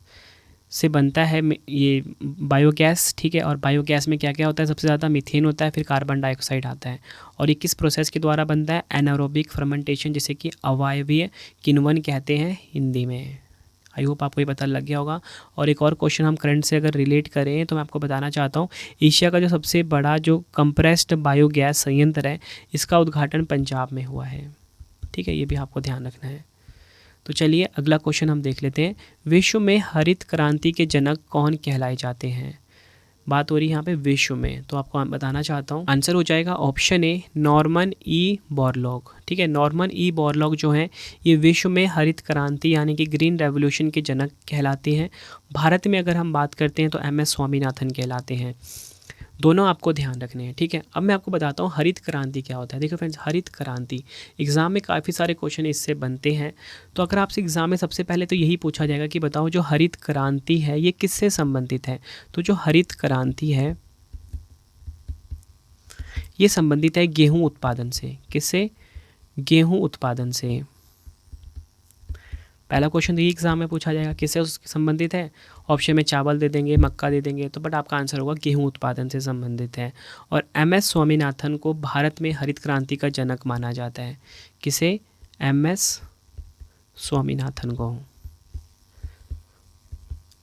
से बनता है ये बायोगैस, ठीक है। और बायोगैस में क्या क्या होता है, सबसे ज़्यादा मीथेन होता है, फिर कार्बन डाइऑक्साइड आता है। और ये किस प्रोसेस के द्वारा बनता है, एनारोबिक फर्मेंटेशन, जिसे कि अवायवीय किण्वन कहते हैं हिंदी में। आई होप आपको ये पता लग गया होगा। और एक और क्वेश्चन हम करंट से अगर रिलेट करें तो मैं आपको बताना चाहता हूँ, एशिया का जो सबसे बड़ा जो कंप्रेस्ड बायोगैस संयंत्र है इसका उद्घाटन पंजाब में हुआ है, ठीक है। ये भी आपको ध्यान रखना है। तो चलिए अगला क्वेश्चन हम देख लेते हैं। विश्व में हरित क्रांति के जनक कौन कहलाए जाते हैं। बात हो रही है यहाँ पे विश्व में, तो आपको बताना चाहता हूँ, आंसर हो जाएगा option A, Norman E Borlaug, ठीक है। नॉर्मन ई बोरलॉग जो हैं ये विश्व में हरित क्रांति यानी कि ग्रीन रेवोल्यूशन के जनक कहलाते हैं। भारत में अगर हम बात करते हैं तो MS स्वामीनाथन कहलाते हैं। दोनों आपको ध्यान रखने हैं, ठीक है। अब मैं आपको बताता हूँ हरित क्रांति क्या होता है। देखो फ्रेंड्स, हरित क्रांति एग्ज़ाम में काफ़ी सारे क्वेश्चन इससे बनते हैं। तो अगर आपसे एग्ज़ाम में सबसे पहले तो यही पूछा जाएगा कि बताओ जो हरित क्रांति है ये किससे संबंधित है। तो जो हरित क्रांति है ये संबंधित है गेहूँ उत्पादन से। किससे, गेहूँ उत्पादन से। पहला क्वेश्चन यही एग्जाम में पूछा जाएगा, किससे उससे संबंधित है। ऑप्शन में चावल दे देंगे, मक्का दे देंगे, तो बट आपका आंसर होगा गेहूं उत्पादन से संबंधित है। और MS स्वामीनाथन को भारत में हरित क्रांति का जनक माना जाता है। किसे, MS स्वामीनाथन को,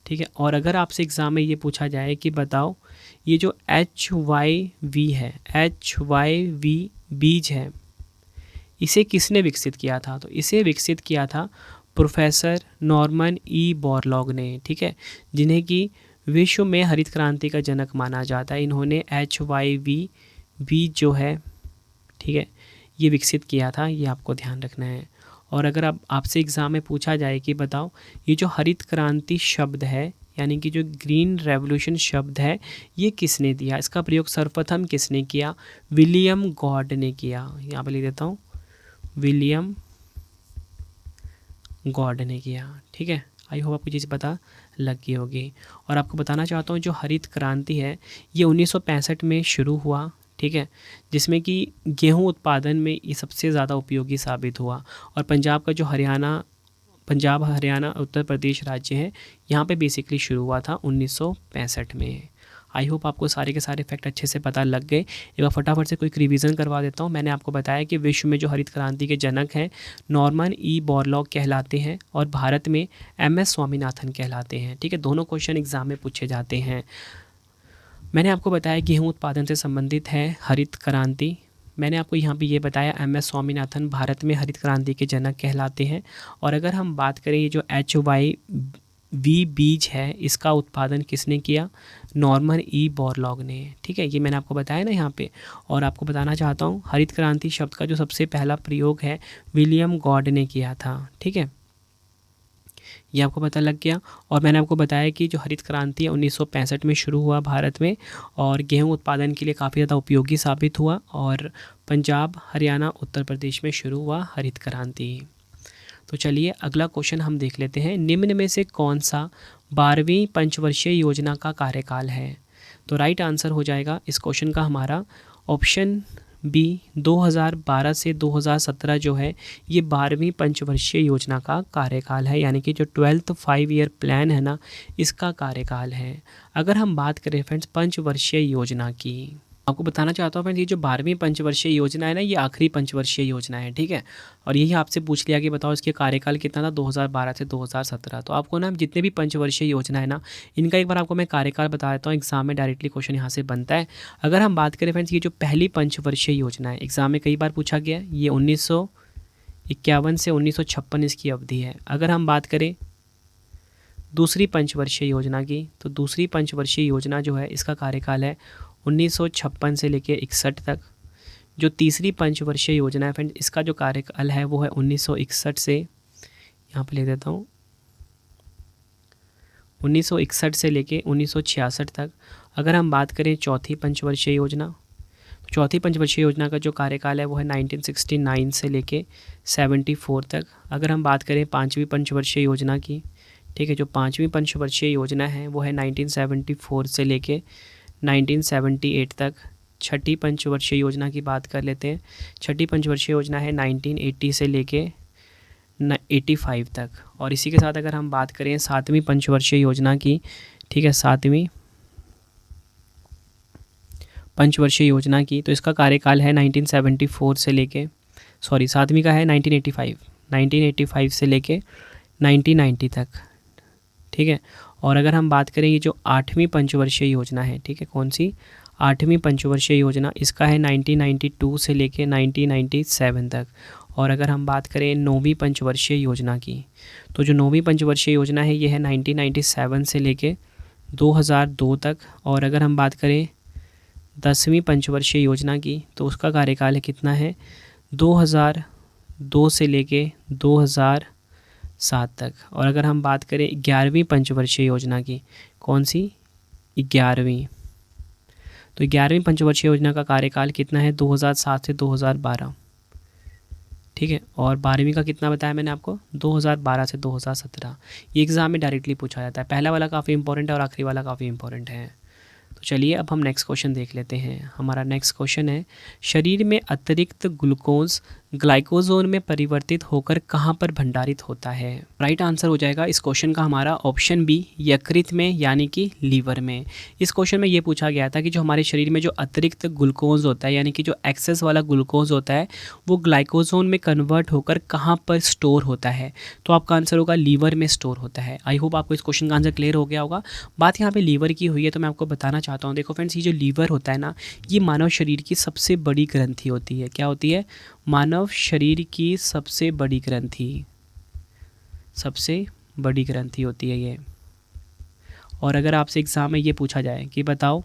ठीक है। और अगर आपसे एग्ज़ाम में ये पूछा जाए कि बताओ ये जो HYV है, HYV बीज है, इसे किसने विकसित किया था। तो इसे विकसित किया था प्रोफेसर नॉर्मन ई बोरलॉग ने, ठीक है, जिन्हें कि विश्व में हरित क्रांति का जनक माना जाता है। इन्होंने HYV बीज जो है, ठीक है, ये विकसित किया था। ये आपको ध्यान रखना है। और अगर आपसे एग्ज़ाम में पूछा जाए कि बताओ ये जो हरित क्रांति शब्द है यानी कि जो ग्रीन रेवोल्यूशन शब्द है ये किसने दिया, इसका प्रयोग सर्वप्रथम किसने किया, विलियम गॉड ने किया। यहाँ पर लिख देता हूँ, विलियम गॉड ने किया, ठीक है। आई होप आपको चीज़ पता लग गई होगी। और आपको बताना चाहता हूँ जो हरित क्रांति है ये 1965 में शुरू हुआ, ठीक है, जिसमें कि गेहूं उत्पादन में ये सबसे ज़्यादा उपयोगी साबित हुआ। और पंजाब का जो पंजाब हरियाणा उत्तर प्रदेश राज्य है यहाँ पे बेसिकली शुरू हुआ था 1965 में। आई होप आपको सारे के सारे फैक्ट अच्छे से पता लग गए। एक बार फटाफट से कोई रिवीजन करवा देता हूँ। मैंने आपको बताया कि विश्व में जो हरित क्रांति के जनक हैं नॉर्मन ई बोरलॉग कहलाते हैं और भारत में MS स्वामीनाथन कहलाते हैं। ठीक है, दोनों क्वेश्चन एग्जाम में पूछे जाते हैं। मैंने आपको बताया गेहूँ उत्पादन से संबंधित है हरित क्रांति। मैंने आपको यहाँ पे ये बताया MS स्वामीनाथन भारत में हरित क्रांति के जनक कहलाते हैं। और अगर हम बात करें ये जो HYV बीज है इसका उत्पादन किसने किया, नॉर्मन ई बोरलॉग ने। ठीक है, ये मैंने आपको बताया ना यहाँ पे। और आपको बताना चाहता हूँ हरित क्रांति शब्द का जो सबसे पहला प्रयोग है विलियम गॉड ने किया था। ठीक है, ये आपको पता लग गया। और मैंने आपको बताया कि जो हरित क्रांति है 1965 में शुरू हुआ भारत में और गेहूं उत्पादन के लिए काफ़ी ज़्यादा उपयोगी साबित हुआ और पंजाब, हरियाणा, उत्तर प्रदेश में शुरू हुआ हरित क्रांति। तो चलिए अगला क्वेश्चन हम देख लेते हैं। निम्न में से कौन सा 12वीं पंचवर्षीय योजना का कार्यकाल है? तो राइट आंसर हो जाएगा इस क्वेश्चन का हमारा ऑप्शन बी 2012 से 2017 जो है ये 12वीं पंचवर्षीय योजना का कार्यकाल है, यानी कि जो 12th 5 ईयर प्लान है ना इसका कार्यकाल है। अगर हम बात करें फ्रेंड्स पंचवर्षीय योजना की, आपको बताना चाहता हूँ फ्रेंड्स ये जो 12वीं पंचवर्षीय योजना है ना ये आखिरी पंचवर्षीय योजना है। ठीक है, और यही आपसे पूछ लिया कि बताओ इसके कार्यकाल कितना था 2012 से 2017। तो आपको ना जितने भी पंचवर्षीय योजना है ना इनका एक बार आपको मैं कार्यकाल बता देता हूँ, एग्जाम में डायरेक्टली क्वेश्चन यहाँ से बनता है। अगर हम बात करें फ्रेंड्स ये जो पहली पंचवर्षीय योजना है एग्जाम में कई बार पूछा गया है, ये 1951 से 1956 इसकी अवधि है। अगर हम बात करें दूसरी पंचवर्षीय योजना की तो दूसरी पंचवर्षीय योजना जो है इसका कार्यकाल है 1956 से लेकर 61 तक। जो तीसरी पंचवर्षीय योजना है फ्रेंड इसका जो कार्यकाल है वो है 1961 से, यहाँ पे ले देता हूँ, 1961 से लेके 1966 तक। अगर हम बात करें चौथी पंचवर्षीय योजना, तो चौथी पंचवर्षीय योजना का जो कार्यकाल है वो है 1969 से लेके 74 तक। अगर हम बात करें पाँचवीं पंचवर्षीय योजना की, ठीक है, जो पाँचवीं पंचवर्षीय योजना है वो है 1974 से लेके 1978 तक। छठी पंचवर्षीय योजना की बात कर लेते हैं। छठी पंचवर्षीय योजना है 1980 से लेके 85 तक। और इसी के साथ अगर हम बात करें सातवीं पंचवर्षीय योजना की, ठीक है, सातवीं पंचवर्षीय योजना की, तो इसका कार्यकाल है 1974 से लेके सातवीं का है 1985 से लेके 1990 तक। ठीक है, और अगर हम बात करें ये जो आठवीं पंचवर्षीय योजना है, ठीक है, कौन सी आठवीं पंचवर्षीय योजना, इसका है 1992 से लेके 1997 तक। और अगर हम बात करें नौवीं पंचवर्षीय योजना की, तो जो नौवीं पंचवर्षीय योजना है ये है 1997 से लेके 2002 तक। और अगर हम बात करें 10वीं पंचवर्षीय योजना की तो उसका कार्यकाल है कितना है 2002 से लेके 2007 तक। और अगर हम बात करें 11वीं पंचवर्षीय योजना की, कौन सी 11वीं, तो 11वीं पंचवर्षीय योजना का कार्यकाल कितना है 2007 से 2012। ठीक है, और 12वीं का कितना बताया मैंने आपको 2012 से 2017। ये एग्ज़ाम में डायरेक्टली पूछा जाता है। पहला वाला काफ़ी इंपॉर्टेंट है और आखिरी वाला काफ़ी इंपॉर्टेंट है। तो चलिए अब हम नेक्स्ट क्वेश्चन देख लेते हैं। हमारा नेक्स्ट क्वेश्चन है शरीर में अतिरिक्त ग्लूकोज ग्लाइकोजोन में परिवर्तित होकर कहाँ पर भंडारित होता है? राइट आंसर हो जाएगा इस क्वेश्चन का हमारा ऑप्शन बी यकृत में, यानी कि लीवर में। इस क्वेश्चन में ये पूछा गया था कि जो हमारे शरीर में जो अतिरिक्त ग्लूकोज होता है, यानी कि जो एक्सेस वाला ग्लूकोज होता है, वो ग्लाइकोजोन में कन्वर्ट होकर कहाँ पर स्टोर होता है? तो आपका आंसर होगा लीवर में स्टोर होता है। आई होप आपको इस क्वेश्चन का आंसर क्लियर हो गया होगा। बात यहाँ पे लीवर की हुई है तो मैं आपको बताना चाहता हूँ। देखो फ्रेंड्स, ये जो लीवर होता है ना, ये मानव शरीर की सबसे बड़ी ग्रंथि होती है। क्या होती है? मानव शरीर की सबसे बड़ी ग्रंथि, सबसे बड़ी ग्रंथि होती है ये। और अगर आपसे एग्जाम में ये पूछा जाए कि बताओ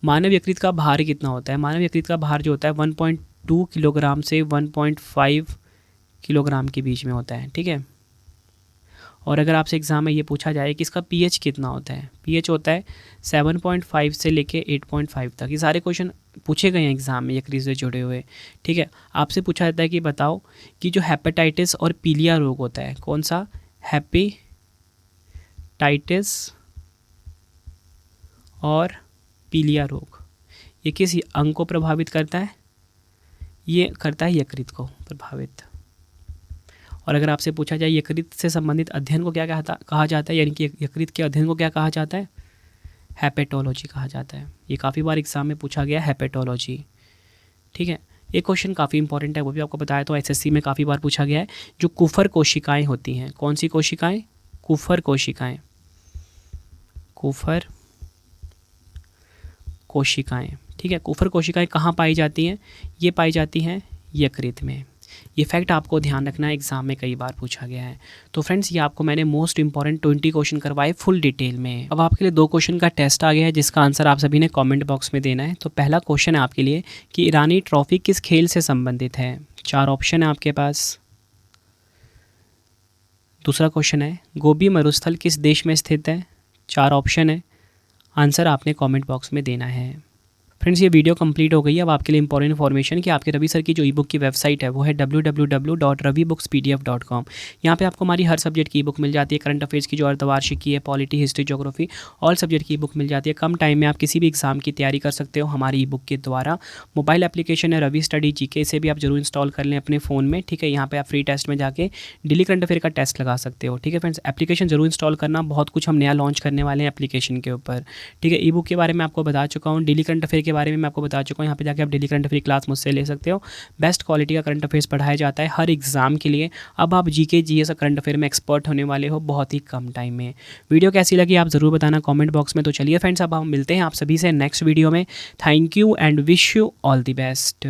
मानव यकृत का भार कितना होता है, मानव यकृत का भार जो होता है 1.2 किलोग्राम से 1.5 किलोग्राम के बीच में होता है। ठीक है, और अगर आपसे एग्जाम में ये पूछा जाए कि इसका पीएच कितना होता है, पीएच होता है 7.5 से लेके 8.5 तक। ये सारे क्वेश्चन पूछे गए हैं एग्जाम में यकृत से जुड़े हुए। ठीक है, आपसे पूछा जाता है कि बताओ कि जो हेपेटाइटिस और पीलिया रोग होता है, कौन सा? हेपेटाइटिस और पीलिया रोग, ये किस अंग को प्रभावित करता है? ये करता है यकृत को प्रभावित। और अगर आपसे पूछा जाए यकृत से संबंधित अध्ययन को क्या कहा जाता है, यानी कि यकृत के अध्ययन को क्या कहा जाता है? हेपेटोलॉजी कहा जाता है। ये काफ़ी बार एग्जाम में पूछा गया है, हेपेटोलॉजी। ठीक है, एक क्वेश्चन काफ़ी इंपॉर्टेंट है, वो भी आपको बताया तो एसएससी में काफ़ी बार पूछा गया है। जो कुफर कोशिकाएं होती हैं, कौन सी कोशिकाएं? कुफर कोशिकाएं। कुफर कोशिकाएं, ठीक है। कुफर कोशिकाएं कहाँ पाई जाती हैं? ये पाई जाती हैं यकृत में। ये फैक्ट आपको ध्यान रखना है, एग्जाम में कई बार पूछा गया है। तो फ्रेंड्स, ये आपको मैंने मोस्ट इंपॉर्टेंट 20 क्वेश्चन करवाए फुल डिटेल में। अब आपके लिए 2 क्वेश्चन का टेस्ट आ गया है, जिसका आंसर आप सभी ने कमेंट बॉक्स में देना है। तो पहला क्वेश्चन है आपके लिए कि ईरानी ट्रॉफी किस खेल से संबंधित है? 4 ऑप्शन है आपके पास। दूसरा क्वेश्चन है गोबी मरुस्थल किस देश में स्थित है? 4 ऑप्शन है, आंसर आपने कमेंट बॉक्स में देना है। फ्रेंड्स, ये वीडियो कंप्लीट हो गई है। अब आपके लिए इंपॉर्टेंट इन्फॉर्मेशन कि आपके रवि सर की जो ई बुक की वेबसाइट है वो है www.ravibookspdf.com। यहाँ पे आपको हमारी हर सब्जेक्ट की ई बुक मिल जाती है। करंट अफेयर्स की जो अर्धवार्षिक की है, polity, history, geography, all subject की ई बुक मिल जाती है। कम टाइम में आप किसी भी एग्जाम की तैयारी कर सकते हो हमारी ई बुक के द्वारा। मोबाइल एप्लीकेशन है रवि स्टडी जीके, इसे भी आप जरूर इंस्टॉल कर लें अपने फ़ोन में। ठीक है, यहाँ पे आप फ्री टेस्ट में जाके डेली करंट अफेयर का टेस्ट लगा सकते हो। ठीक है फ्रेंड्स, एप्लीकेशन जरूर इंस्टॉल करना, बहुत कुछ हम नया लॉन्च करने वाले हैं एप्लीकेशन के ऊपर। ठीक है, ई बुक के बारे में आपको बता चुका हूँ, डेली करंट अफेयर के बारे में मैं आपको बता चुका हूँ। यहाँ पे जाके आप डेली करंट अफेयर क्लास मुझसे ले सकते हो। बेस्ट क्वालिटी का करंट अफेयर्स पढ़ाया जाता है हर एग्जाम के लिए। अब आप जीके जीएस और करंट अफेयर में एक्सपर्ट होने वाले हो बहुत ही कम टाइम में। वीडियो कैसी लगी आप ज़रूर बताना कमेंट बॉक्स में। तो चलिए फ्रेंड्स, अब हम मिलते हैं आप सभी से नेक्स्ट वीडियो में। Thank you and wish you all the best.